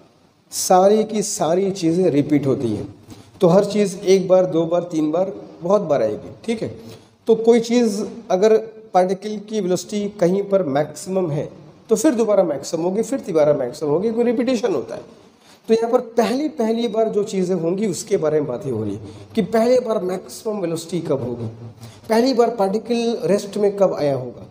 सारी की सारी चीज़ें रिपीट होती हैं, तो हर चीज़ एक बार, 2 बार, 3 बार, बहुत बार आएगी, ठीक है। तो कोई चीज़ अगर पार्टिकल की वेलोसिटी कहीं पर मैक्सिमम है तो फिर दोबारा मैक्सिमम होगी, फिर दोबारा मैक्सिमम होगी, कोई रिपीटेशन होता है। तो यहाँ पर पहली बार जो चीज़ें होंगी उसके बारे में बातें हो रही है कि पहली बार मैक्सिमम वेलोसिटी कब होगी, पहली बार पार्टिकल रेस्ट में कब आया होगा,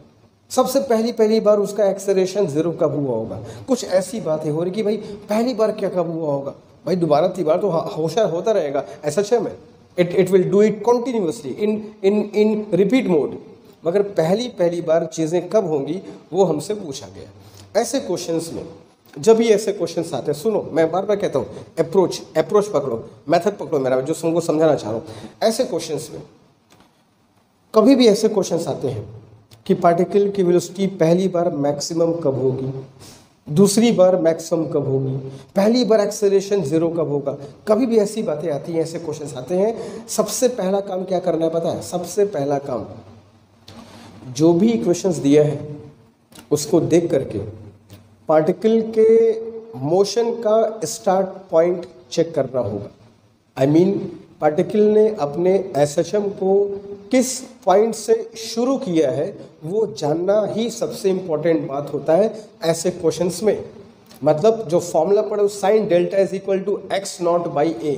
सबसे पहली बार उसका एक्सेलरेशन 0 कब हुआ होगा। कुछ ऐसी बातें हो रही कि भाई पहली बार क्या कब हुआ होगा, भाई दोबारा तीबार तो होशा होता रहेगा SHM में, it will do it continuously in repeat mode, मगर पहली बार चीज़ें कब होंगी वो हमसे पूछा गया। ऐसे क्वेश्चंस में जब भी ऐसे क्वेश्चंस आते हैं, सुनो मैं बार बार कहता हूँ, अप्रोच पकड़ो, मेथड पकड़ो मेरा, जो तुमको समझाना चाह रहा हूँ। ऐसे क्वेश्चंस में कभी भी ऐसे क्वेश्चंस आते हैं कि पार्टिकल की वेलोसिटी पहली बार मैक्सिमम कब होगी, दूसरी बार मैक्सिमम कब होगी, पहली बार एक्सेलरेशन 0 कब होगा, कभी भी ऐसी बातें आती हैं, ऐसे क्वेश्चंस आते हैं। सबसे पहला काम क्या करना है पता है? सबसे पहला काम जो भी इक्वेशंस दिया है उसको देख करके पार्टिकल के मोशन का स्टार्ट पॉइंट चेक करना होगा। आई मीन पार्टिकल ने अपने SHM को किस पॉइंट से शुरू किया है वो जानना ही सबसे इम्पोर्टेंट बात होता है ऐसे क्वेश्चंस में। मतलब जो फॉर्मूला पढ़ो, sine delta is equal to x0/a,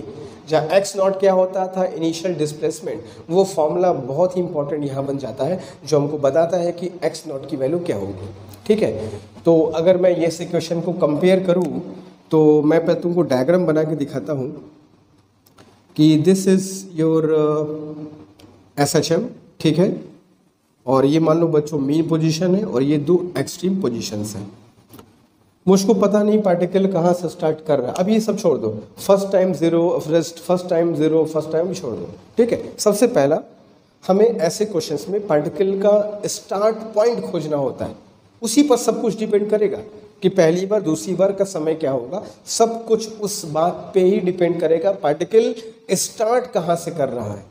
जहाँ x0 क्या होता था? Initial displacement. वो फॉर्मूला बहुत ही इंपॉर्टेंट यहाँ बन जाता है जो हमको बताता है कि x0 की वैल्यू क्या होगी, ठीक है। तो अगर मैं ये इक्वेशन को कंपेयर करूँ तो मैं पहले तुमको डायग्राम बना के दिखाता हूँ कि दिस इज़ योर SHM, ठीक है, और ये मान लो बच्चों मीन पोजीशन है और ये 2 एक्सट्रीम पोजीशंस हैं। मुझको पता नहीं पार्टिकल कहाँ से स्टार्ट कर रहा है, अब ये सब छोड़ दो, first time 0 rest, first time 0, first time छोड़ दो, ठीक है। सबसे पहला हमें ऐसे क्वेश्चंस में पार्टिकल का स्टार्ट पॉइंट खोजना होता है, उसी पर सब कुछ डिपेंड करेगा कि पहली बार दूसरी बार का समय क्या होगा, सब कुछ उस बात पे ही डिपेंड करेगा पार्टिकल स्टार्ट कहाँ से कर रहा है।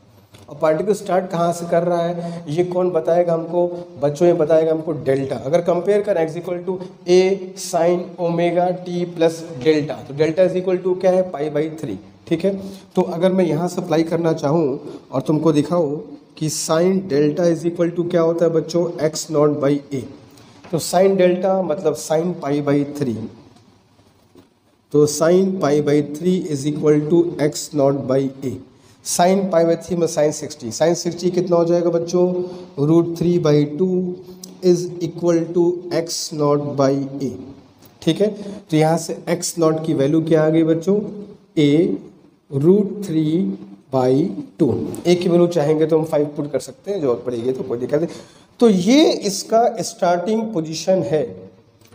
और पार्टिकल स्टार्ट कहाँ से कर रहा है ये कौन बताएगा हमको? बच्चों ये बताएगा हमको डेल्टा। अगर कंपेयर करें x equal to a sin omega t plus delta, तो डेल्टा इज इक्वल टू क्या है? π/3, ठीक है। तो अगर मैं यहाँ से अप्लाई करना चाहूँ और तुमको दिखाऊँ कि sine delta is equal to क्या होता है बच्चों? x0/a। तो साइन डेल्टा मतलब साइन π/3, तो sine π/3 is equal to x0/a। Sine π/3 में साइन 60, साइन 60 कितना हो जाएगा बच्चों? √3/2 इज इक्वल टू x0/a, ठीक है। तो यहाँ से x0 की वैल्यू क्या आ गई बच्चों? a √3/2। a की वैल्यू चाहेंगे तो हम 5 पुट कर सकते हैं, जरूरत पड़ेगी तो कोई दिक्कत नहीं। तो ये इसका स्टार्टिंग पोजीशन है।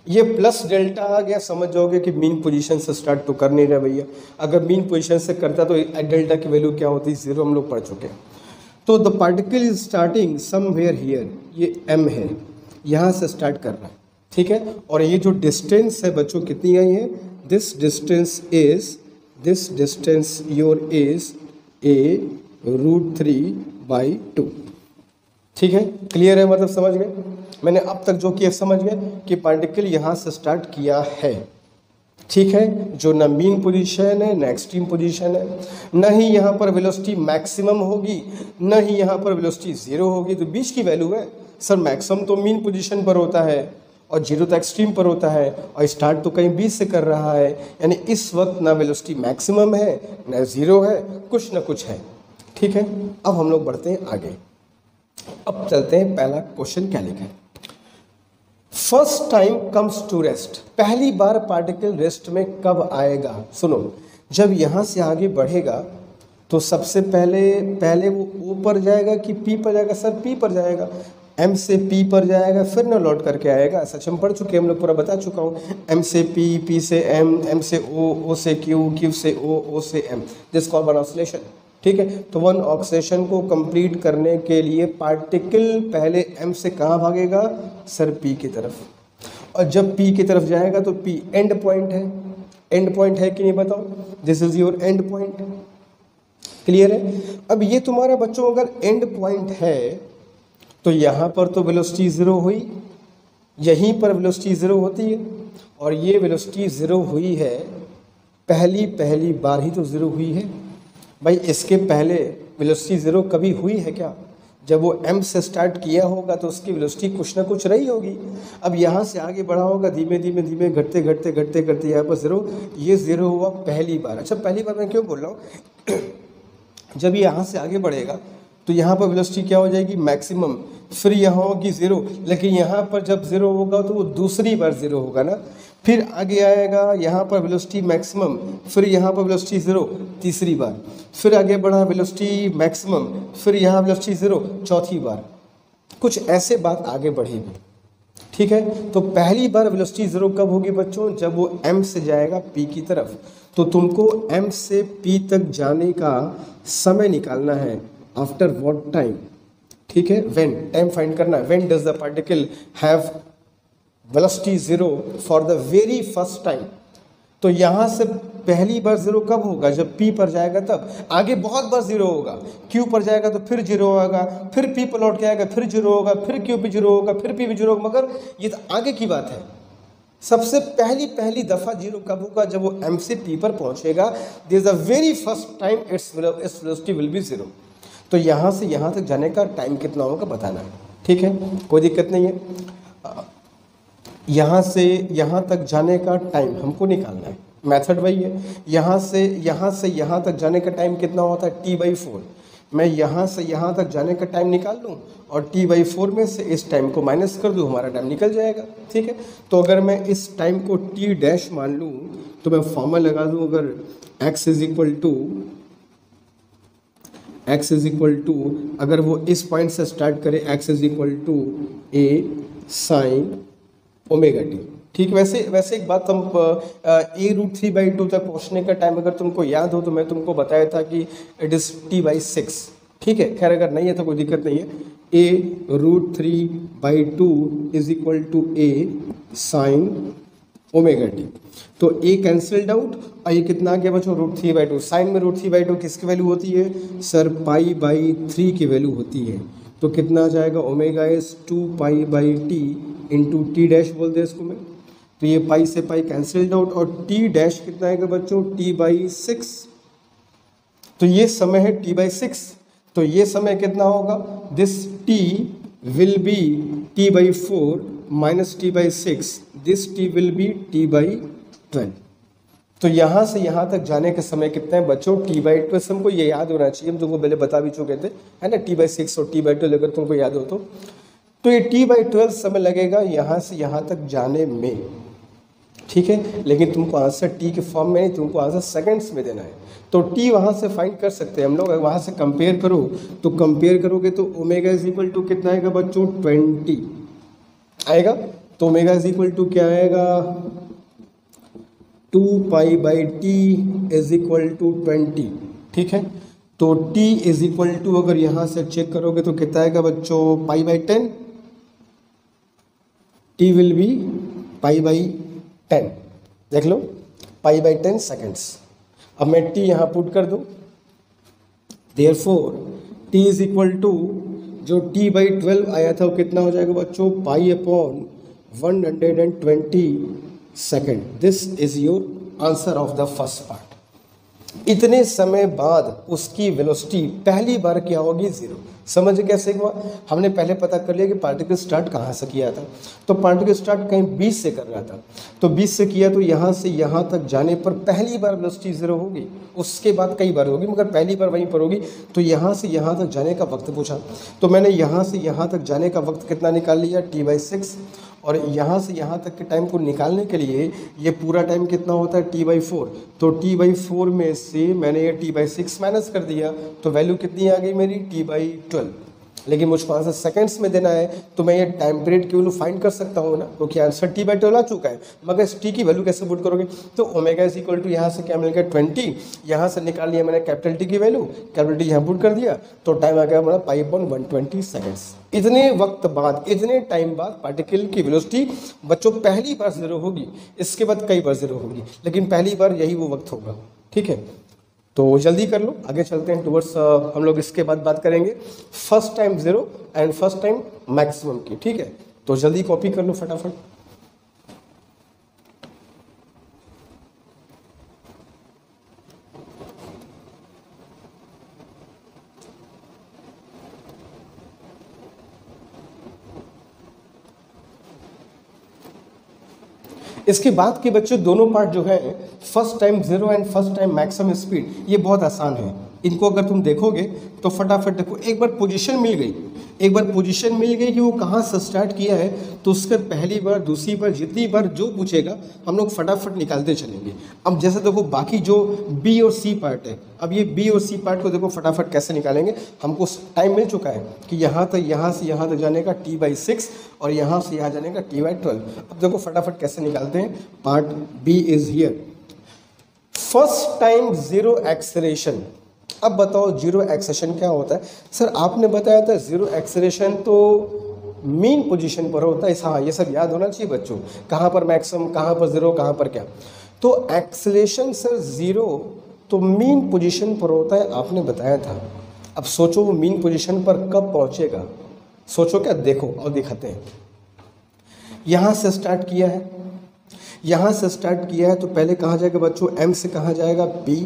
ये प्लस डेल्टा आ गया, समझ जाओगे कि मीन पोजीशन से स्टार्ट तो कर नहीं रहा भैया। अगर मीन पोजीशन से करता तो डेल्टा की वैल्यू क्या होती? 0, हम लोग पढ़ चुके हैं। तो the particle is starting somewhere here, ये m है, यहाँ से स्टार्ट कर रहा है, ठीक है। और ये जो डिस्टेंस है बच्चों कितनी आई है? This distance your is a √3/2, ठीक है। क्लियर है, मतलब समझ गए? मैंने अब तक जो किया समझ गए कि पार्टिकल यहाँ से स्टार्ट किया है, ठीक है, जो न मीन पोजीशन है न एक्सट्रीम पोजीशन है, न ही यहाँ पर वेलोसिटी मैक्सिमम होगी न ही यहाँ पर वेलोसिटी 0 होगी, तो बीच की वैल्यू है। सर मैक्सिमम तो मीन पोजीशन पर होता है और जीरो तो एक्सट्रीम पर होता है और स्टार्ट तो कहीं बीच से कर रहा है, यानी इस वक्त ना वेलोसिटी मैक्सिमम है ना जीरो है, कुछ ना कुछ है। ठीक है, अब हम लोग बढ़ते हैं आगे। अब चलते हैं, पहला क्वेश्चन क्या लिखा है। First time comes to rest, पहली बार पार्टिकल रेस्ट में कब आएगा। सुनो, जब यहाँ से आगे बढ़ेगा तो सबसे पहले वो ओ पर जाएगा कि पी पर जाएगा। सर पी पर जाएगा, एम से पी पर जाएगा, फिर ना लौट करके आएगा। सच हम पढ़ चुके हैं, हम लोग पूरा बता चुका हूँ। एम से पी, पी से एम, एम से ओ, ओ से क्यू, क्यू से ओ, ओ से M, this called one oscillation. ठीक है, तो वन ऑक्सीलेशन को कंप्लीट करने के लिए पार्टिकल पहले एम से कहाँ भागेगा, सर पी की तरफ। और जब पी की तरफ जाएगा तो पी एंड पॉइंट है। एंड पॉइंट है कि नहीं बताओ, this is your and point. Clear है। अब ये तुम्हारा बच्चों अगर एंड पॉइंट है तो यहाँ पर तो वेलोसिटी ज़ीरो हुई, यहीं पर वेलोसिटी ज़ीरो होती है, और ये वेलोसिटी ज़ीरो हुई है पहली बार ही तो ज़ीरो हुई है भाई। इसके पहले वेलोसिटी ज़ीरो कभी हुई है क्या? जब वो m से स्टार्ट किया होगा तो उसकी वेलोसिटी कुछ ना कुछ रही होगी। अब यहाँ से आगे बढ़ा होगा, धीमे धीमे घटते यहाँ पर ज़ीरो, ये ज़ीरो हुआ पहली बार। अच्छा, पहली बार मैं क्यों बोल रहा हूँ, जब ये यहाँ से आगे बढ़ेगा तो यहाँ पर वेलोसिटी क्या हो जाएगी, मैक्सिमम, फिर यहाँ होगी ज़ीरो, लेकिन यहाँ पर जब ज़ीरो होगा तो वो दूसरी बार ज़ीरो होगा ना। फिर आगे आएगा, यहाँ पर वेलोसिटी मैक्सिमम, फिर यहाँ पर वेलोसिटी ज़ीरो तीसरी बार, फिर आगे बढ़ा वेलोसिटी मैक्सिमम, फिर यहाँ वेलोसिटी ज़ीरो चौथी बार। कुछ ऐसे बात आगे बढ़ेगी। ठीक है, तो पहली बार वेलोसिटी ज़ीरो कब होगी बच्चों, जब वो m से जाएगा p की तरफ। तो तुमको m से p तक जाने का समय निकालना है, आफ्टर व्हाट टाइम। ठीक है, व्हेन, टाइम फाइंड करना है। When does the particle have velocity zero for the very first time. तो यहाँ से पहली बार ज़ीरो कब होगा, जब p पर जाएगा तब। आगे बहुत बार ज़ीरो होगा, q पर जाएगा तो फिर ज़ीरो होगा, फिर p पर लौट के आएगा, फिर ज़ीरो होगा, फिर q पे ज़ीरो होगा, फिर p पे ज़ीरो होगा। मगर ये तो आगे की बात है। सबसे पहली दफ़ा जीरो कब होगा, जब वो m से p पर पहुँचेगा। This is the very first time it's velocity will be zero. तो यहाँ से यहाँ तक जाने का टाइम कितना होगा बताना है। ठीक है, कोई दिक्कत नहीं है। यहाँ से यहाँ तक जाने का टाइम हमको निकालना है, मेथड वही है। यहाँ से यहाँ तक जाने का टाइम कितना होता है, t/4। मैं यहाँ से यहाँ तक जाने का टाइम निकाल लूँ और t/4 में से इस टाइम को माइनस कर दूँ, हमारा टाइम निकल जाएगा। ठीक है, तो अगर मैं इस टाइम को t डैश मान लूँ तो मैं फॉर्मूला लगा दूँ, अगर x इज इक्वल टू अगर वो इस पॉइंट से स्टार्ट करे, x is equal to a sin omega t. ठीक, वैसे एक बात, हम a√3/2 तक पहुंचने का टाइम अगर तुमको याद हो तो मैं तुमको बताया था कि इट इज़ t/6। ठीक है, खैर अगर नहीं है तो कोई दिक्कत नहीं है। a√3/2 is equal to a sin omega t. तो a कैंसल्ड आउट और ये कितना आ गया बच्चों, √3/2। साइन में √3/2 किसकी वैल्यू होती है, सर π/3 की वैल्यू होती है। तो कितना आ जाएगा, omega is 2π/t into T dash बोल दे इसको मैं। तो ये पाई से पाई कैंसल्ड आउट और टी डैश कितना आएगा बच्चों, t/6। तो ये समय है t/6। तो ये समय कितना होगा, this t will be t/4 minus t/6, this t will be t/12। तो यहाँ से यहाँ तक जाने के समय कितना है बच्चों, t/12। हमको ये याद होना चाहिए, हम तुमको पहले बता भी चुके थे, है ना, t/6 और t/12 अगर तुमको याद हो तो ये t/12 समय लगेगा यहाँ से यहाँ तक जाने में। ठीक है, लेकिन तुमको आंसर t के फॉर्म में नहीं, तुमको आंसर सेकंड्स में देना है। तो t वहाँ से फाइंड कर सकते हैं हम लोग। अगर वहाँ से कंपेयर करो तो कंपेयर करोगे तो ओमेगा इज इक्वल टू कितना आएगा बच्चों, 20 आएगा। तो ओमेगा इज इक्वल टू क्या आएगा, 2π/t इज इक्वल टू 20। ठीक है, तो t इज इक्वल टू अगर यहाँ से चेक करोगे तो कितना आएगा बच्चों, π/10। t विल बी π/10, देख लो, π/10 सेकेंड्स। अब मैं t यहाँ पुट कर दूँ, therefore t is equal to जो t/12 आया था वो कितना हो जाएगा बच्चों, π/120 second. This is your answer of the first part. इतने समय बाद उसकी वेलोसिटी पहली बार क्या होगी, ज़ीरो। समझ कैसे हुआ? हमने पहले पता कर लिया कि पार्टिकल स्टार्ट कहाँ से किया था। तो पार्टिकल स्टार्ट कहीं 20 से कर रहा था, तो 20 से किया, तो यहाँ से यहाँ तक जाने पर पहली बार वेलोसिटी 0 होगी, उसके बाद कई बार होगी, मगर पहली बार वहीं पर होगी। तो यहाँ से यहाँ तक जाने का वक्त पूछा, तो मैंने यहाँ से यहाँ तक जाने का वक्त कितना निकाल लिया, t/6। और यहाँ से यहाँ तक के टाइम को निकालने के लिए ये पूरा टाइम कितना होता है, t/4। तो t/4 में से मैंने ये t/6 माइनस कर दिया, तो वैल्यू कितनी आ गई मेरी, t/12। लेकिन मुझको आंसर सेकंड्स में देना है, तो मैं ये टाइम पीरियड की वैल्यू फाइंड कर सकता हूँ ना, क्योंकि आंसर t/12 आ चुका है। मगर इस t की वैल्यू कैसे पुट करोगे? तो ओमेगा इज इक्वल टू यहाँ से क्या मिल गया 20, यहाँ से निकाल लिया मैंने कैपिटल टी की वैल्यू, कैपिटल टी यहाँ पुट कर दिया, तो टाइम आ गया हमारा π/120 सेकेंड्स। इतने वक्त बाद, इतने टाइम बाद पार्टिकल की वेलोसिटी बच्चों पहली बार 0 होगी, इसके बाद कई बार 0 होगी, लेकिन पहली बार यही वो वक्त होगा। ठीक है, तो जल्दी कर लो, आगे चलते हैं टुवर्ड्स। हम लोग इसके बाद बात करेंगे first time 0 and first time maximum की। ठीक है, तो जल्दी कॉपी कर लो फटाफट। इसके बाद के बच्चों दोनों पार्ट जो है, first time 0 and first time maximum speed, ये बहुत आसान है। इनको अगर तुम देखोगे तो फटाफट देखो, एक बार पोजीशन मिल गई, एक बार पोजीशन मिल गई कि वो कहाँ से स्टार्ट किया है, तो उसके पहली बार, दूसरी बार, जितनी बार जो पूछेगा हम लोग फटाफट निकालते चलेंगे। अब जैसे देखो बाकी जो बी और सी पार्ट है, अब ये बी और सी पार्ट को देखो फटाफट कैसे निकालेंगे। हमको टाइम मिल चुका है कि यहाँ तक, यहाँ से यहाँ तक जाने का t/6 और यहाँ से यहाँ जाने का t/12। अब देखो फटाफट कैसे निकालते हैं। Part b is here, first time 0 acceleration. अब बताओ 0 एक्सेलरेशन क्या होता है? सर आपने बताया था 0 एक्सेलरेशन तो मीन पोजीशन पर होता है। हाँ, ये सब याद होना चाहिए बच्चों, कहाँ पर मैक्सिमम, कहाँ पर 0, कहाँ पर क्या। तो एक्सेलरेशन सर 0 तो मीन पोजीशन पर होता है, आपने बताया था। अब सोचो वो मीन पोजीशन पर कब पहुँचेगा, सोचो क्या, देखो और दिखाते हैं। यहाँ से स्टार्ट किया है, यहाँ से स्टार्ट किया है, तो पहले कहाँ जाएगा बच्चों, M से कहाँ जाएगा P,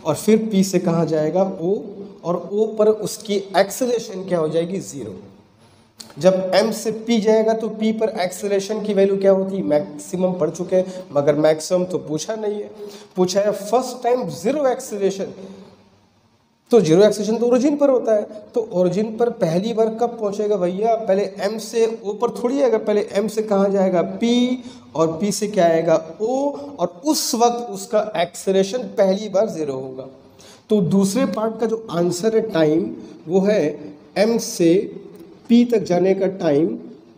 और फिर P से कहाँ जाएगा O, और O पर उसकी एक्सेलरेशन क्या हो जाएगी 0। जब M से P जाएगा तो P पर एक्सेलरेशन की वैल्यू क्या होती है, मैक्सिमम पढ़ चुके हैं, मगर मैक्सिमम तो पूछा नहीं है। पूछा है फर्स्ट टाइम 0 एक्सेलरेशन, तो 0 एक्सेलरेशन तो ओरिजिन पर होता है, तो ओरिजिन पर पहली बार कब पहुंचेगा भैया, पहले M से O पर थोड़ी आएगा, पहले M से कहाँ जाएगा P, और P से क्या आएगा O, और उस वक्त उसका एक्सेलरेशन पहली बार 0 होगा। तो दूसरे पार्ट का जो आंसर है टाइम, वो है M से P तक जाने का टाइम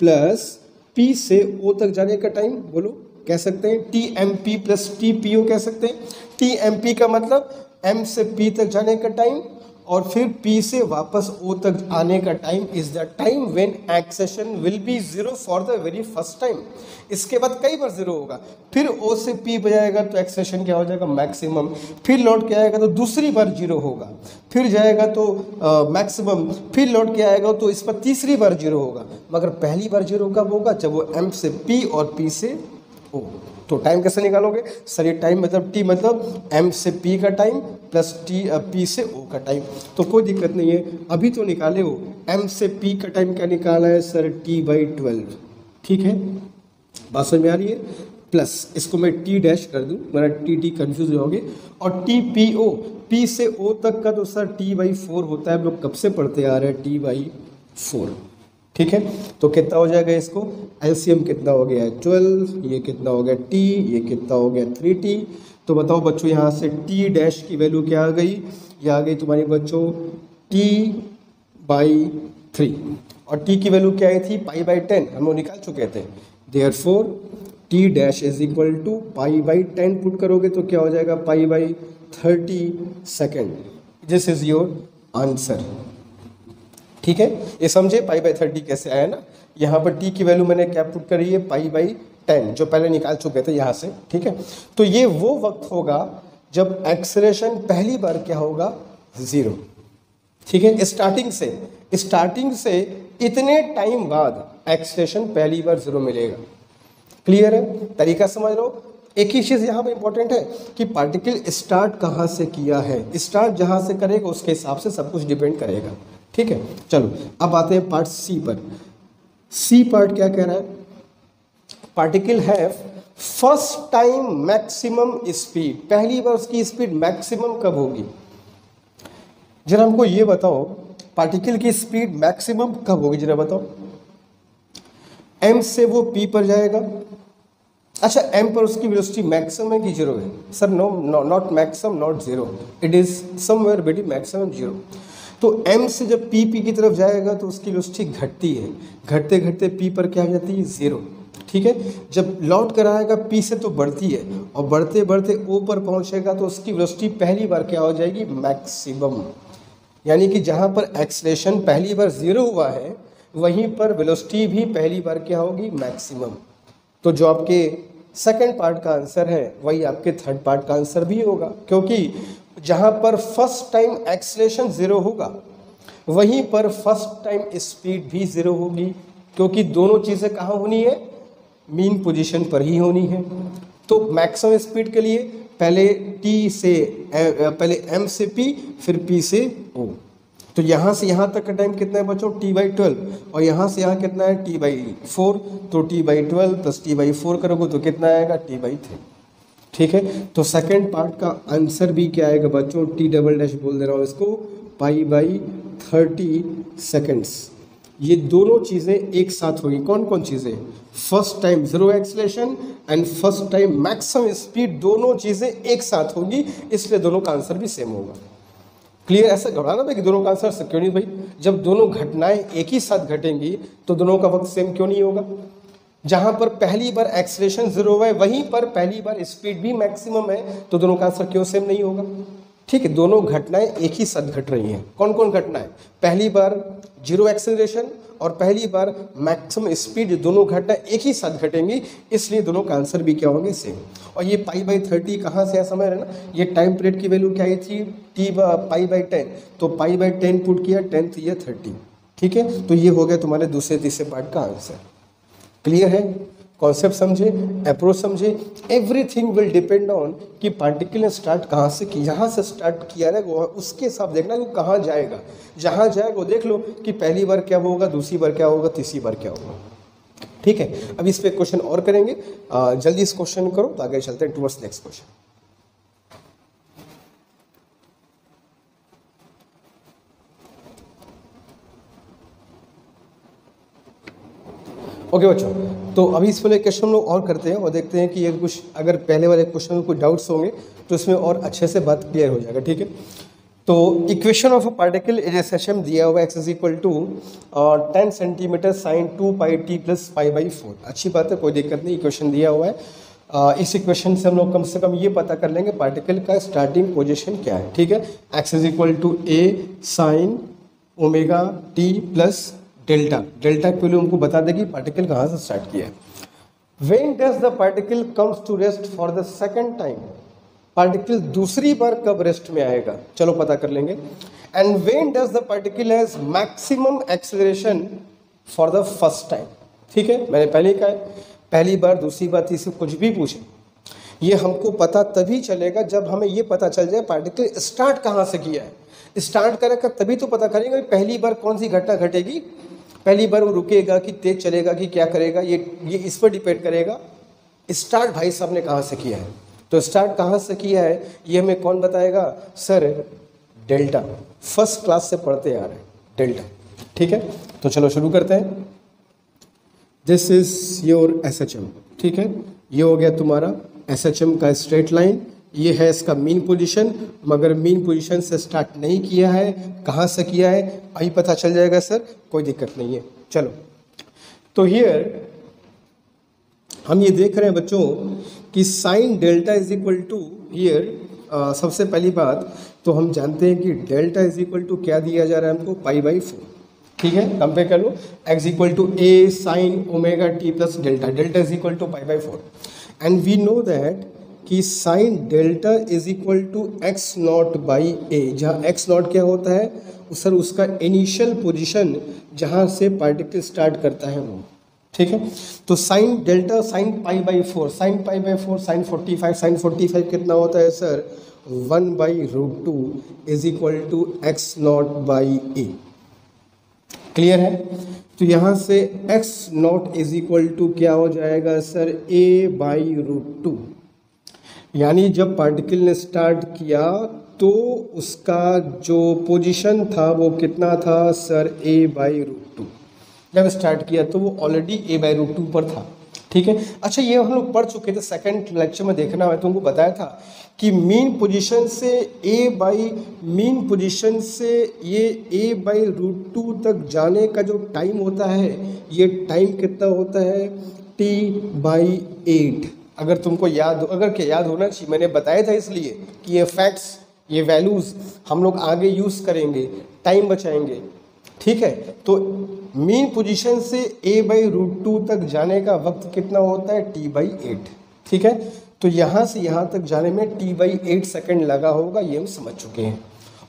प्लस P से O तक जाने का टाइम। बोलो, कह सकते हैं TMP प्लस TPO कह सकते हैं। TMP का मतलब M से P तक जाने का टाइम, और फिर P से वापस O तक आने का time is the time when acceleration will be 0 for the very first time. इसके बाद कई बार 0 होगा, फिर O से P बजाएगा तो एक्सेलरेशन क्या हो जाएगा, मैक्सिमम। फिर लौट के आएगा तो दूसरी बार 0 होगा, फिर जाएगा तो मैक्सिमम, फिर लौट के आएगा तो इस पर तीसरी बार 0 होगा। मगर पहली बार 0 कब होगा, जब वो M से P और P से O। तो टाइम कैसे निकालोगे सर, ये टाइम मतलब T मतलब M से P का टाइम प्लस P से O का टाइम। तो कोई दिक्कत नहीं है, अभी तो निकाले हो। M से P का टाइम क्या निकाला है सर, T/12। ठीक है, बात समझ में आ रही है। प्लस इसको मैं T डैश कर दूं, मेरा T कन्फ्यूज हो जाओगे। और TPO, P से O तक का तो सर T/4 होता है, हम लोग कब से पढ़ते आ रहे हैं, T/4। ठीक है, तो कितना हो जाएगा, इसको एलसीएम कितना हो गया है 12, ये कितना हो गया T, ये कितना हो गया 3T। तो बताओ बच्चों यहाँ से T डैश की वैल्यू क्या आ गई, ये आ गई तुम्हारी बच्चों T/3, और T की वैल्यू क्या आई थी, π/10, हम लोग निकाल चुके थे। Therefore T dash is equal to π/10 put करोगे तो क्या हो जाएगा, π/30 second. This is your answer. ठीक है, ये समझे π/30 कैसे आया ना। यहाँ पर T की वैल्यू मैंने क्या पुट करी है, π/10, जो पहले निकाल चुके थे यहाँ से। ठीक है, तो ये वो वक्त होगा जब एक्सेलरेशन पहली बार क्या होगा, 0। ठीक है, स्टार्टिंग से इतने टाइम बाद एक्सेलरेशन पहली बार 0 मिलेगा। क्लियर है, तरीका समझ लो। एक ही चीज़ यहाँ पे इंपॉर्टेंट है कि पार्टिकल स्टार्ट कहाँ से किया है, स्टार्ट जहाँ से करेगा उसके हिसाब से सब कुछ डिपेंड करेगा। ठीक है, चलो अब आते हैं पार्ट सी पर। सी पार्ट क्या कह रहा है? Particle have first time maximum speed, पहली बार उसकी स्पीड मैक्सिमम कब होगी? जरा हमको ये बताओ, पार्टिकल की स्पीड मैक्सिमम कब होगी, जरा बताओ। m से वो p पर जाएगा। अच्छा, m पर उसकी वेलोसिटी मैक्सिमम है कि जीरो है? Sir no, not maximum, not zero, it is somewhere between maximum zero. तो m से जब p की तरफ जाएगा तो उसकी वेलोसिटी घटती है, घटते घटते p पर क्या हो जाती है? जीरो। ठीक है, जब लौट कर आएगा p से तो बढ़ती है, और बढ़ते बढ़ते o पर पहुंचेगा तो उसकी वेलोसिटी पहली बार क्या हो जाएगी? मैक्सिमम। यानी कि जहाँ पर एक्सलेशन पहली बार जीरो हुआ है वहीं पर वेलोसिटी भी पहली बार क्या होगी? मैक्सिमम। तो जो आपके सेकंड पार्ट का आंसर है वही आपके थर्ड पार्ट का आंसर भी होगा, क्योंकि जहाँ पर फर्स्ट टाइम एक्सलेशन जीरो होगा वहीं पर फर्स्ट टाइम स्पीड भी जीरो होगी, क्योंकि दोनों चीज़ें कहाँ होनी है? मीन पोजीशन पर ही होनी है। तो मैक्सिमम स्पीड के लिए पहले पहले m से p, फिर p से o। तो यहाँ से यहाँ तक का टाइम कितना है बच्चों? t/12, और यहाँ से यहाँ कितना है? t/4। तो t/12 प्लस t/4 करोगे तो कितना आएगा? t/3। ठीक है, तो सेकंड पार्ट का आंसर भी क्या आएगा बच्चों? t" बोल दे रहा हूँ इसको, π/30 सेकेंड्स। ये दोनों चीज़ें एक साथ होगी। कौन कौन चीज़ें? First time zero acceleration and first time maximum speed, दोनों चीज़ें एक साथ होगी, इसलिए दोनों का आंसर भी सेम होगा। क्लियर? ऐसा घबराना भाई कि दोनों का आंसर क्यों नहीं भाई? जब दोनों घटनाएं एक ही साथ घटेंगी तो दोनों का वक्त सेम क्यों नहीं होगा? जहां पर पहली बार एक्सलेशन जीरो है वहीं पर पहली बार स्पीड भी मैक्सिमम है, तो दोनों का आंसर क्यों सेम नहीं होगा? ठीक है, दोनों घटनाएं एक ही साथ घट रही हैं। कौन कौन घटनाएं? पहली बार जीरो एक्सेलरेशन और पहली बार मैक्सिमम स्पीड, दोनों घटनाएं एक ही साथ घटेंगी, इसलिए दोनों का आंसर भी क्या होंगे? सेम। और ये π/30 कहाँ से है समझ रहे ना? ये टाइम पीरियड की वैल्यू क्या आई थी? π/10, तो π/10 पुट किया, 10 × 3 = 30। ठीक है, तो ये हो गया तुम्हारे दूसरे तीसरे पार्ट का आंसर। क्लियर है? कॉन्सेप्ट समझे, अप्रोच समझे। एवरीथिंग विल डिपेंड ऑन कि पार्टिकल ने स्टार्ट कहाँ से किया, यहाँ से स्टार्ट किया ना, उसके हिसाब देखना कि कहाँ जाएगा। जहाँ जाएगा वो देख लो कि पहली बार क्या होगा, दूसरी बार क्या होगा, तीसरी बार क्या होगा। ठीक है, अब इस पे क्वेश्चन और करेंगे। जल्दी इस क्वेश्चन करो तो आगे चलते हैं टुवर्ड्स नेक्स्ट क्वेश्चन। ओके बच्चों, तो अभी इस वाले क्वेश्चन लोग और करते हैं और देखते हैं कि ये कुछ, अगर पहले वाले क्वेश्चन में कोई डाउट्स होंगे तो इसमें और अच्छे से बात क्लियर हो जाएगा। ठीक है, तो equation of a particle in SHM दिया हुआ x = 10 सेंटीमीटर साइन 2πt + π/4। अच्छी बात है, कोई दिक्कत नहीं, इक्वेशन दिया हुआ है। इस इक्वेशन से हम लोग कम से कम ये पता कर लेंगे पार्टिकल का स्टार्टिंग पोजीशन क्या है। ठीक है, x = a sin ωt + delta, delta की वैल्यू हमको बता देगी पार्टिकल कहाँ से स्टार्ट किया है। When does the particle comes to rest for the second time, particle दूसरी बार कब रेस्ट में आएगा, चलो पता कर लेंगे। And when does the particle has maximum acceleration for the first time. ठीक है, मैंने पहले कहा है, पहली बार, दूसरी बार, तीसरी, कुछ भी पूछे ये हमको पता तभी चलेगा जब हमें ये पता चल जाए पार्टिकल स्टार्ट कहाँ से किया है। स्टार्ट करेगा तभी तो पता करेंगे पहली बार कौन सी घटना घटेगी, पहली बार वो रुकेगा कि तेज चलेगा कि क्या करेगा, ये इस पर डिपेंड करेगा स्टार्ट भाई साहब ने कहाँ से किया है। तो स्टार्ट कहाँ से किया है ये हमें कौन बताएगा? सर डेल्टा, फर्स्ट क्लास से पढ़ते आ रहे हैं डेल्टा। ठीक है, तो चलो शुरू करते हैं। This is your SHM. ठीक है, ये हो गया तुम्हारा एसएचएम का स्ट्रेट लाइन, ये है इसका मीन पोजीशन, मगर मीन पोजीशन से स्टार्ट नहीं किया है, कहाँ से किया है अभी पता चल जाएगा सर, कोई दिक्कत नहीं है। चलो, तो हियर हम ये देख रहे हैं बच्चों कि साइन डेल्टा = हियर, सबसे पहली बात तो हम जानते हैं कि डेल्टा = क्या दिया जा रहा है हमको? π/4। ठीक है, कंपेयर कर लो, x = a sin ωt + delta, delta = π/4। And we know that कि साइन डेल्टा = x0/a, जहाँ x0 क्या होता है सर? उसका इनिशियल पोजीशन जहाँ से पार्टिकल स्टार्ट करता है वो। ठीक है, तो sine delta sine π/4, sine π/4 sine 45, sine 45 कितना होता है सर? 1/√2 = x0/a। क्लियर है? तो यहाँ से x naught is equal to क्या हो जाएगा सर, a/√2। यानी जब पार्टिकल ने स्टार्ट किया तो उसका जो पोजीशन था वो कितना था सर, a/√2। जब स्टार्ट किया तो वो ऑलरेडी a/√2 पर था। ठीक है, अच्छा ये हम लोग पढ़ चुके थे, सेकंड लेक्चर में देखना है, तुमको बताया था कि मीन पोजीशन से मीन पोजीशन से ये a/√2 तक जाने का जो टाइम होता है, ये टाइम कितना होता है, t/8। अगर तुमको याद हो, अगर क्या याद होना चाहिए, मैंने बताया था इसलिए कि ये फैक्ट्स, ये वैल्यूज़ हम लोग आगे यूज़ करेंगे, टाइम बचाएंगे। ठीक है, तो मीन पोजीशन से a/√2 तक जाने का वक्त कितना होता है, t/8। ठीक है, तो यहाँ से यहाँ तक जाने में t/8 सेकंड लगा होगा, ये हम समझ चुके हैं।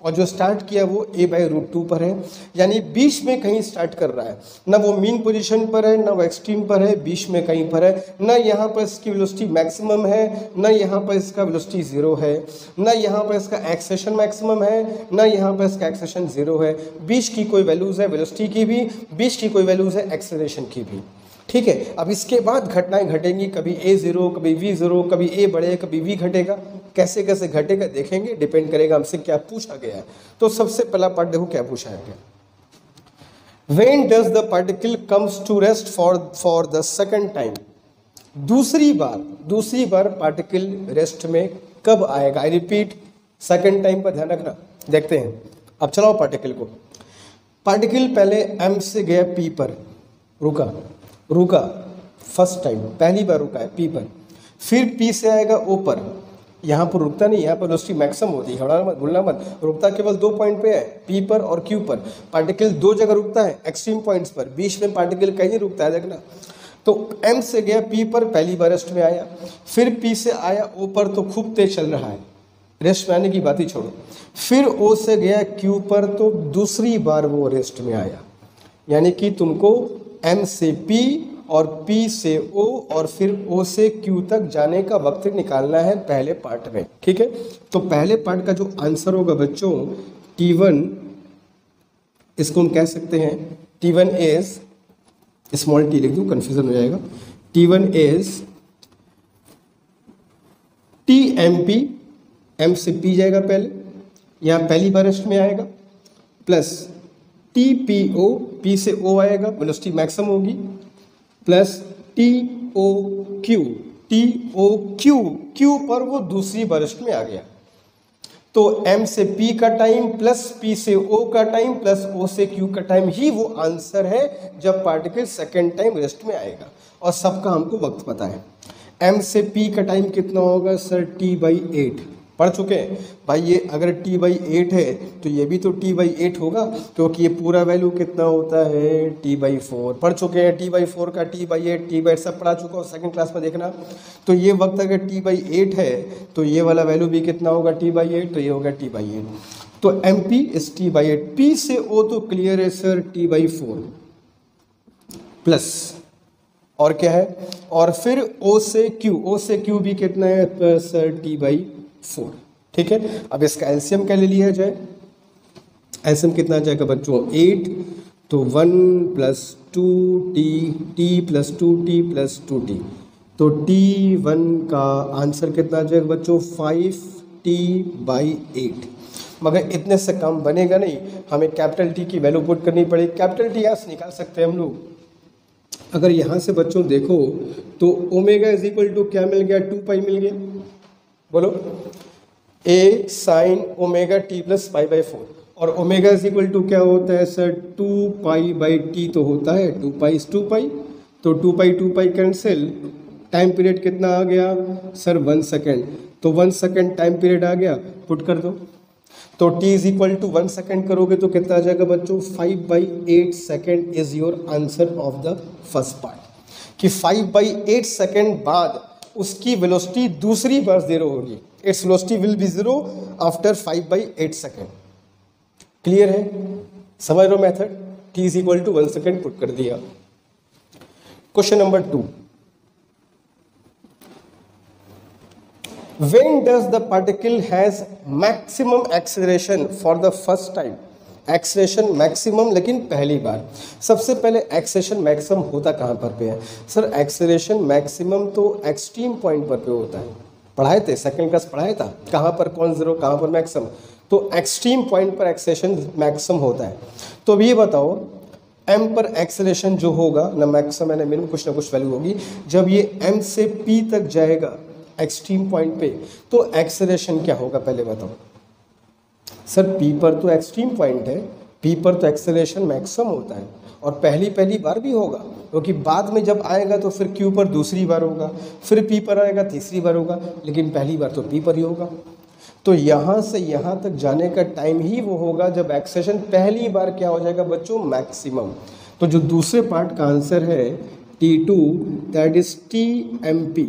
और जो स्टार्ट किया वो a/√2 पर है, यानी बीच में कहीं स्टार्ट कर रहा है, ना वो मीन पोजीशन पर है, ना वो एक्सट्रीम पर है, बीच में कहीं पर है। ना यहाँ पर इसकी वेलोसिटी मैक्सिमम है, ना यहाँ पर इसका वेलोसिटी 0 है, ना यहाँ पर इसका एक्सेलेरेशन मैक्सिमम है, ना यहाँ पर इसका एक्सेलेरेशन 0 है। बीच की कोई वैल्यूज़ है वेलोसिटी की भी, बीच की कोई वैल्यूज़ है एक्सेलरेशन की भी। ठीक है, अब इसके बाद घटनाएं घटेंगी, कभी a0, कभी v0, कभी a बढ़ेगा, कभी v घटेगा। कैसे कैसे घटेगा देखेंगे, डिपेंड करेगा हमसे क्या पूछा गया है। तो सबसे पहला पार्ट देखो क्या पूछा है गया, when does the particle comes to rest for the second time. दूसरी बार पार्टिकल रेस्ट में कब आएगा। आई रिपीट, सेकंड टाइम पर ध्यान रखना। देखते हैं, अब चलाओ पार्टिकल को। पार्टिकल पहले m से गया p पर, रुका फर्स्ट टाइम, पहली बार रुका है p पर, फिर p से आएगा o पर। यहाँ पर रुकता नहीं, यहाँ पर वेलोसिटी मैक्सिमम होती है, घबराना मत, भूलना मत। रुकता केवल 2 पॉइंट पे है, p पर और q पर। पार्टिकल 2 जगह रुकता है, एक्सट्रीम पॉइंट्स पर, बीच में पार्टिकल कहीं नहीं रुकता है, देखना। तो m से गया p पर, पहली बार रेस्ट में आया, फिर p से आया o पर, तो खूब तेज चल रहा है, रेस्ट में आने की बात ही छोड़ो। फिर o से गया q पर, तो दूसरी बार वो रेस्ट में आया। यानी कि तुमको m से p और p से o और फिर o से q तक जाने का वक्त निकालना है पहले पार्ट में। ठीक है, तो पहले पार्ट का जो आंसर होगा बच्चों, t1, इसको हम कह सकते हैं t1 इज, स्मॉल t लिख दूं, कंफ्यूजन हो जाएगा। t1 इज tmp, m से p जाएगा पहले, यहाँ पहली बार रेस्ट में आएगा, प्लस tpo, p से o आएगा, वेलोसिटी मैक्सिमम होगी, प्लस toq, q पर वो दूसरी बर्स्ट में आ गया। तो m से p का टाइम प्लस p से o का टाइम प्लस o से q का टाइम ही वो आंसर है जब पार्टिकल सेकेंड टाइम रेस्ट में आएगा। और सबका हमको वक्त पता है। m से p का टाइम कितना होगा सर, t/8। पढ़ चुके हैं भाई, ये अगर t/8 है तो ये भी तो t/8 होगा, क्योंकि ये पूरा वैल्यू कितना होता है, t/4। पढ़ चुके हैं t/4 का, t/8 सब पढ़ा चुका हो, सेकंड क्लास में देखना। तो ये वक्त अगर t/8 है तो ये वाला वैल्यू भी कितना होगा, t/8, तो ये होगा t/8। तो mp इज t/8। p से o तो क्लियर है सर, t/4 प्लस और क्या है, और फिर o से q भी कितना है सर, t/4। ठीक है, अब इसका एलसीएम क्या ले लिया जाए, एलसीएम कितना आ जाएगा बच्चों, 8, तो 1 + 2t, t + 2t + 2t, तो t1 का आंसर कितना आ जाएगा बच्चों, 5t/8। मगर इतने से कम बनेगा नहीं, हमें कैपिटल T की वैल्यू पुट करनी पड़ेगी। कैपिटल T यहाँ से निकाल सकते हैं हम लोग। अगर यहाँ से बच्चों देखो तो ओमेगा इज इक्वल टू क्या मिल गया, 2π मिल गया, बोलो, a sin ओमेगा t + π/4। और ओमेगा इज इक्वल टू क्या होता है सर, 2π/t तो होता है, 2π is 2π, तो 2π कैंसिल, टाइम पीरियड कितना आ गया सर, 1 सेकेंड, तो 1 सेकेंड टाइम पीरियड आ गया, पुट कर दो। तो t is equal to 1 second करोगे तो कितना आ जाएगा बच्चों, 5/8 second is your answer of the first part. कि 5/8 सेकेंड बाद उसकी वेलोसिटी दूसरी बार 0 होगी, its velocity will be 0 after 5/8 second. Clear है, समझ लो method. t is equal to 1 second put कर दिया। Question number 2, when does the particle has maximum acceleration for the first time। Acceleration maximum, लेकिन पहली बार। सबसे पहले एक्सेलरेशन मैक्सिमम होता कहाँ पर पे है सर? एक्सेलरेशन मैक्सिमम तो एक्सट्रीम पॉइंट पर पे होता है। पढ़ाए थे, सेकंड क्लास पढ़ाया था, कहाँ पर कौन जीरो, कहाँ पर मैक्सिमम। तो एक्सट्रीम पॉइंट पर एक्सेलरेशन मैक्सिमम होता है। तो अब ये बताओ m पर एक्सेलरेशन जो होगा ना मैक्सिमम है ना मिनिमम, कुछ ना कुछ वैल्यू होगी। जब ये m से p तक जाएगा एक्सट्रीम पॉइंट पे, तो एक्सेलरेशन क्या होगा पहले बताओ सर? p पर तो एक्सट्रीम पॉइंट है, p पर तो एक्सेलरेशन मैक्सिमम होता है और पहली बार भी होगा, क्योंकि बाद में जब आएगा तो फिर q पर दूसरी बार होगा, फिर p पर आएगा तीसरी बार होगा, लेकिन पहली बार तो p पर ही होगा। तो यहाँ से यहाँ तक जाने का टाइम ही वो होगा जब एक्सेलरेशन पहली बार क्या हो जाएगा बच्चों? मैक्सिमम। तो जो दूसरे पार्ट का आंसर है t2, दैट इज tmp।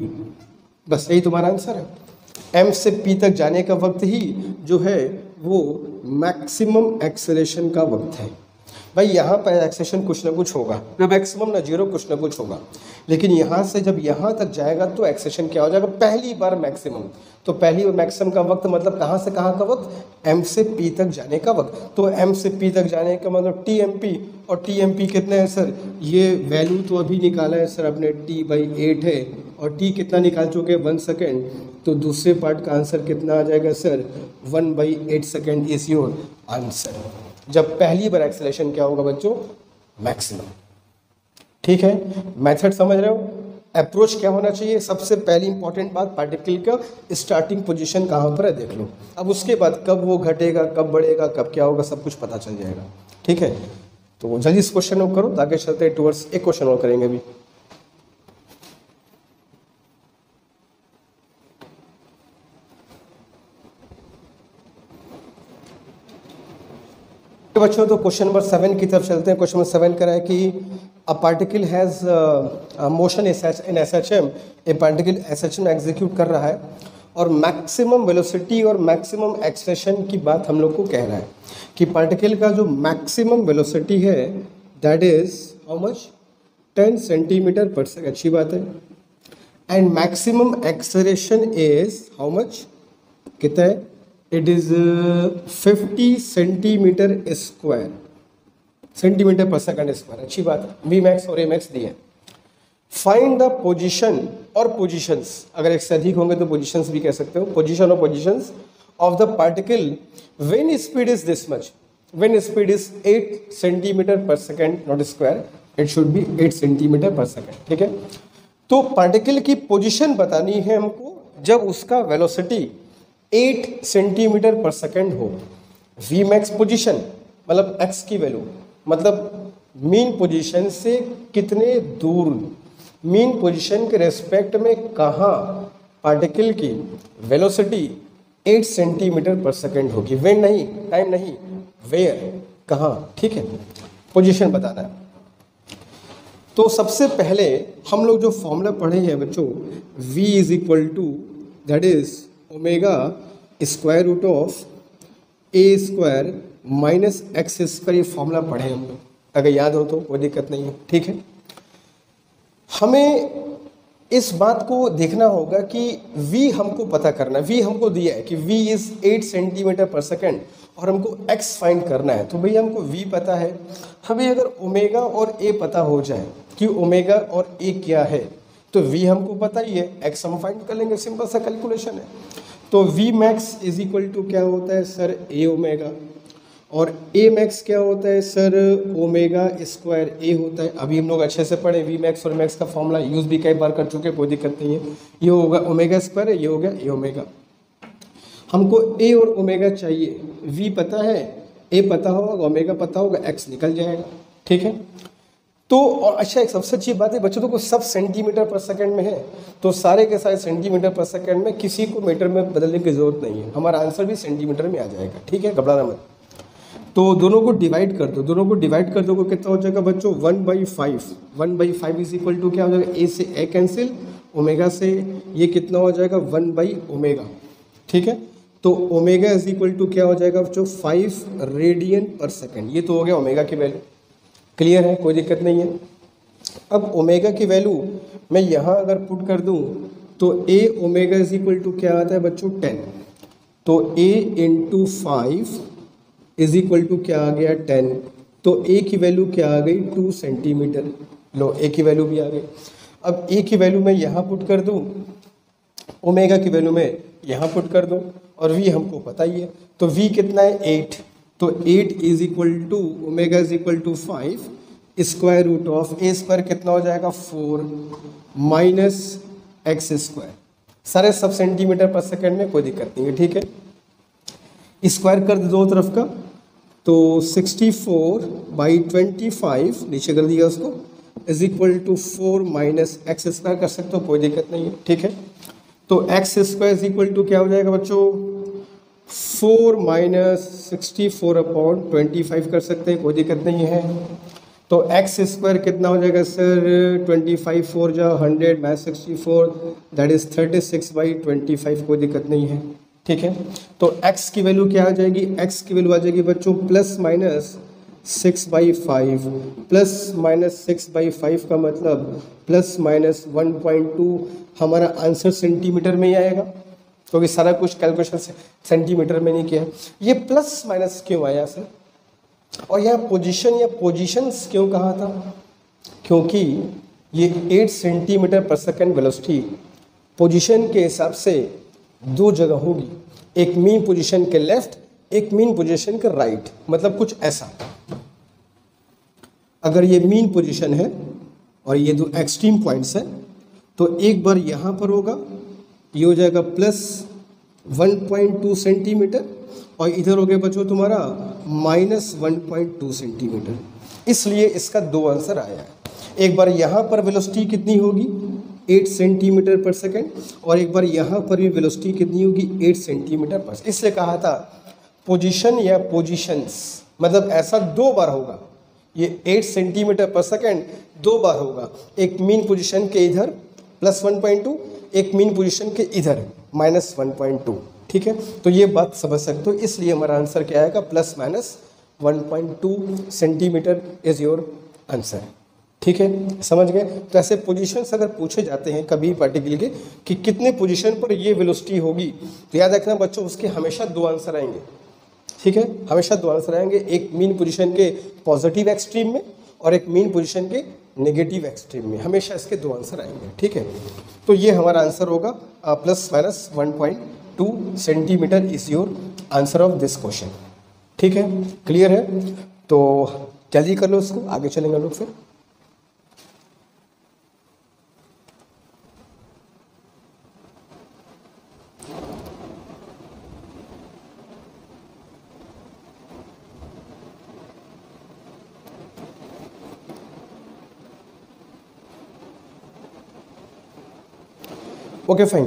बस यही तुम्हारा आंसर है। m से p तक जाने का वक्त ही जो है वो मैक्सिमम एक्सेलरेशन का वक्त है। भाई यहाँ पर एक्सेलरेशन कुछ ना कुछ होगा, ना मैक्सिमम ना जीरो, कुछ ना कुछ होगा, लेकिन यहाँ से जब यहाँ तक जाएगा तो एक्सेलरेशन क्या हो जाएगा? पहली बार मैक्सिमम। तो पहली बार मैक्सिमम का वक्त मतलब कहाँ से कहाँ का वक्त? m से p तक जाने का वक्त। तो m से p तक जाने का मतलब tmp, और tmp कितने हैं सर? ये वैल्यू तो अभी निकाला है सर अपने, t/8 है, और t कितना निकाल चुके हैं? 1 सेकेंड। तो दूसरे पार्ट का आंसर कितना आ जाएगा sir? 1/8 second is your answer. जब पहली बार एक्सेलरेशन क्या होगा बच्चों? मैक्सिमम। ठीक है, मेथड समझ रहे हो? अप्रोच क्या होना चाहिए? सबसे पहली इंपॉर्टेंट बात, पार्टिकल का स्टार्टिंग पोजीशन कहाँ पर है देख लो। अब उसके बाद कब वो घटेगा, कब बढ़ेगा, कब क्या होगा, सब कुछ पता चल जाएगा। ठीक है, तो जल्दी इस क्वेश्चन को करो ताकि चलते टूवर्ड्स एक क्वेश्चन और करेंगे अभी। बच्चों तो क्वेश्चन नंबर 7 की तरफ चलते हैं। क्वेश्चन नंबर 7 करा है कि a particle has motion in SHM, A particle SHM में एग्जीक्यूट कर रहा है और मैक्सिमम वेलोसिटी और मैक्सिमम एक्सेलरेशन की बात हम लोग को कह रहा है कि पार्टिकल का जो मैक्सिमम वेलोसिटी है that is how much? 10 centimetre per second. अच्छी बात है। And maximum acceleration is how much? कितना है? It is 50 centimetre square, centimetre per second square. अच्छी बात है। वी मैक्स और ए मैक्स दिए। फाइंड द पोजीशन और पोजीशंस, अगर एक से अधिक होंगे तो पोजीशंस भी कह सकते हो, पोजीशन और positions of the particle when speed is this much, when speed is 8 centimetre per second, not square, it should be 8 centimetre per second. ठीक है, तो पार्टिकल की पोजीशन बतानी है हमको जब उसका वेलोसिटी 8 सेंटीमीटर पर सेकंड हो। वी मैक्स पोजीशन मतलब एक्स की वैल्यू, मतलब मीन पोजीशन से कितने दूर, मीन पोजीशन के रेस्पेक्ट में कहाँ पार्टिकल की वेलोसिटी 8 सेंटीमीटर पर सेकंड होगी। व्हेन नहीं, टाइम नहीं, वेयर, कहाँ। ठीक है, पोजीशन बताना है। तो सबसे पहले हम लोग जो फॉर्मूला पढ़े हैं बच्चों, v is equal to that is omega square root of a square minus x square, ये फॉर्मूला पढ़े हम लोग, अगर याद हो तो कोई दिक्कत नहीं है। ठीक है, हमें इस बात को देखना होगा कि v हमको पता करना है। v हमको दिया है कि v is 8 centimetre per second और हमको x फाइंड करना है। तो भैया हमको v पता है, हमें अगर ओमेगा और a पता हो जाए कि ओमेगा और a क्या है तो v हमको पता ही है, x हम फाइंड कर लेंगे, सिंपल सा कैलकुलेशन है। तो v max is equal to क्या होता है सर? a ओमेगा, और a मैक्स क्या होता है सर? ओमेगा स्क्वायर a होता है। अभी हम लोग अच्छे से पढ़े, v मैक्स और मैक्स का फॉर्मूला यूज़ भी कई बार कर चुके, कोई दिक्कत नहीं है। ये होगा ओमेगा स्क्वायर है, ये हो गया a ओमेगा। हमको a और ओमेगा चाहिए, v पता है, a पता होगा, ओमेगा पता होगा, x निकल जाएगा। ठीक है, तो और अच्छा एक सबसे अच्छी बात है बच्चों को सब सेंटीमीटर पर सेकंड में है, तो सारे के सारे सेंटीमीटर पर सेकंड में, किसी को मीटर में बदलने की जरूरत नहीं है, हमारा आंसर भी सेंटीमीटर में आ जाएगा। ठीक है, घबराना मत। तो दोनों को डिवाइड कर दो, दोनों को डिवाइड कर दोगे कितना हो जाएगा बच्चों? 1/5। 1/5 इज इक्वल टू क्या हो जाएगा? a से a कैंसिल, ओमेगा से ये कितना हो जाएगा? 1/ओमेगा। ठीक है, तो ओमेगा इज इक्वल टू क्या हो जाएगा बच्चों? 5 रेडियन पर सेकेंड। ये तो हो गया ओमेगा की वैल्यू। क्लियर है, कोई दिक्कत नहीं है। अब ओमेगा की वैल्यू मैं यहाँ अगर पुट कर दूँ तो a omega is equal to क्या आता है बच्चों? 10। तो a into 5 is equal to क्या आ गया 10, तो ए की वैल्यू क्या आ गई 2 सेंटीमीटर। लो ए की वैल्यू भी आ गई। अब ए की वैल्यू मैं यहाँ पुट कर दूँ, ओमेगा की वैल्यू में यहाँ पुट कर दूँ, और वी हमको पता ही है, तो वी कितना है 8, तो 8 is equal to omega is equal to 5 square root of a square कितना हो जाएगा 4 माइनस एक्स स्क्वायर, सारे सब सेंटीमीटर पर सेकेंड में, कोई दिक्कत नहीं है, ठीक है। स्क्वायर कर दो दोनों तरफ का, तो 64/25 नीचे कर दिया उसको, is equal to 4 minus x square कर सकते हो, कोई दिक्कत नहीं है, ठीक है। तो x square is equal to क्या हो जाएगा बच्चों 4 माइनस 64/25 कर सकते हैं, कोई दिक्कत नहीं है। तो एक्स स्क्वायर कितना हो जाएगा सर 25 4 जा 100 माइनस 64 दैट इज 36/25, कोई दिक्कत नहीं है, ठीक है। तो x की वैल्यू क्या आ जाएगी, x की वैल्यू आ जाएगी बच्चों प्लस माइनस 6/5, प्लस माइनस 6/5 का मतलब प्लस माइनस 1.2, हमारा आंसर सेंटीमीटर में ही आएगा, क्योंकि सारा कुछ कैलकुलेशन सेंटीमीटर में नहीं किया है। ये प्लस माइनस क्यों आया सर, और यहाँ पोजीशन या पोजीशंस क्यों कहा था, क्योंकि ये 8 सेंटीमीटर पर सेकेंड वेलोसिटी पोजीशन के हिसाब से दो जगह होगी, एक मीन पोजीशन के लेफ्ट, एक मीन पोजीशन के राइट, मतलब कुछ ऐसा। अगर ये मीन पोजीशन है और ये दो एक्सट्रीम पॉइंट्स हैं, तो एक बार यहाँ पर होगा, ये हो जाएगा प्लस 1.2 सेंटीमीटर, और इधर हो गया बच्चों तुम्हारा माइनस 1.2 सेंटीमीटर। इसलिए इसका दो आंसर आया है। एक बार यहाँ पर वेलोसिटी कितनी होगी 8 सेंटीमीटर पर सेकेंड, और एक बार यहाँ पर भी वेलोसिटी कितनी होगी 8 सेंटीमीटर पर सेकेंड। इसलिए कहा था पोजीशन या पोजीशंस, मतलब ऐसा दो बार होगा, ये 8 सेंटीमीटर पर सेकेंड दो बार होगा, एक मीन पोजीशन के इधर प्लस 1.2, एक मीन पोजीशन के इधर माइनस 1.2, ठीक है। तो ये बात समझ सकते हो, इसलिए हमारा आंसर क्या आएगा plus minus 1.2 centimetre is your answer, ठीक है, समझ गए। तो ऐसे पोजीशंस अगर पूछे जाते हैं कभी पार्टिकल के कि कितने पोजीशन पर ये वेलोसिटी होगी, तो याद रखना बच्चों उसके हमेशा दो आंसर आएंगे, ठीक है, हमेशा दो आंसर आएंगे, एक मीन पोजीशन के पॉजिटिव एक्सट्रीम में और एक मीन पोजीशन के नेगेटिव एक्सट्रीम में, हमेशा इसके दो आंसर आएंगे, ठीक है। तो ये हमारा आंसर होगा plus minus 1.2 centimetre is your answer of this question, ठीक है, क्लियर है। तो जल्दी कर लो इसको, आगे चलेंगे लोग फिर। ओके फाइन,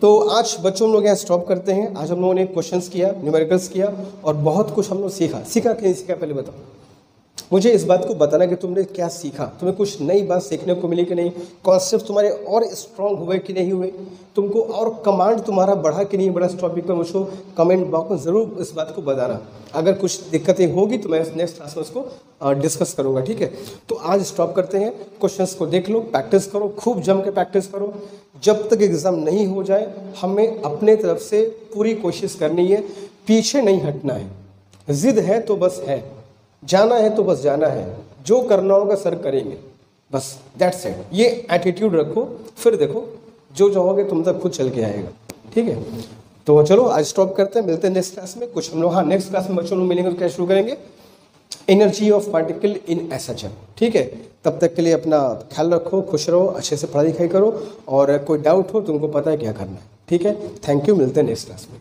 तो आज बच्चों हम लोग यहाँ स्टॉप करते हैं। आज हम लोगों ने क्वेश्चंस किया, न्यूमेरिकल्स किया, और बहुत कुछ हम लोग सीखा कि नहीं सीखा, पहले बताओ मुझे, इस बात को बताना कि तुमने क्या सीखा, तुम्हें कुछ नई बात सीखने को मिली कि नहीं, कॉन्सेप्ट तुम्हारे और स्ट्रांग हुए कि नहीं हुए, तुमको और कमांड तुम्हारा बढ़ा कि नहीं बढ़ा इस टॉपिक पर, मुझको कमेंट बॉक्स में ज़रूर इस बात को बताना। अगर कुछ दिक्कतें होगी तो मैं नेक्स्ट क्लास में उसको डिस्कस करूँगा, ठीक है। तो आज स्टॉप करते हैं, क्वेश्चंस को देख लो, प्रैक्टिस करो, खूब जम के प्रैक्टिस करो, जब तक एग्ज़ाम नहीं हो जाए हमें अपने तरफ से पूरी कोशिश करनी है, पीछे नहीं हटना है, जिद है तो बस है, जाना है तो बस जाना है, जो करना होगा सर करेंगे, बस दैट्स इट। ये एटीट्यूड रखो, फिर देखो जो चाहोगे तुम तक खुद चल के आएगा, ठीक है। तो चलो आज स्टॉप करते हैं, मिलते हैं नेक्स्ट क्लास में। कुछ हम लोग हाँ नेक्स्ट क्लास में बच्चों लोग मिलेंगे तो क्या शुरू करेंगे, energy of particle in SHM, ठीक है। तब तक के लिए अपना ख्याल रखो, खुश रहो, अच्छे से पढ़ाई लिखाई करो, और कोई डाउट हो तुमको पता है क्या करना है, ठीक है। थैंक यू, मिलते हैं नेक्स्ट क्लास में।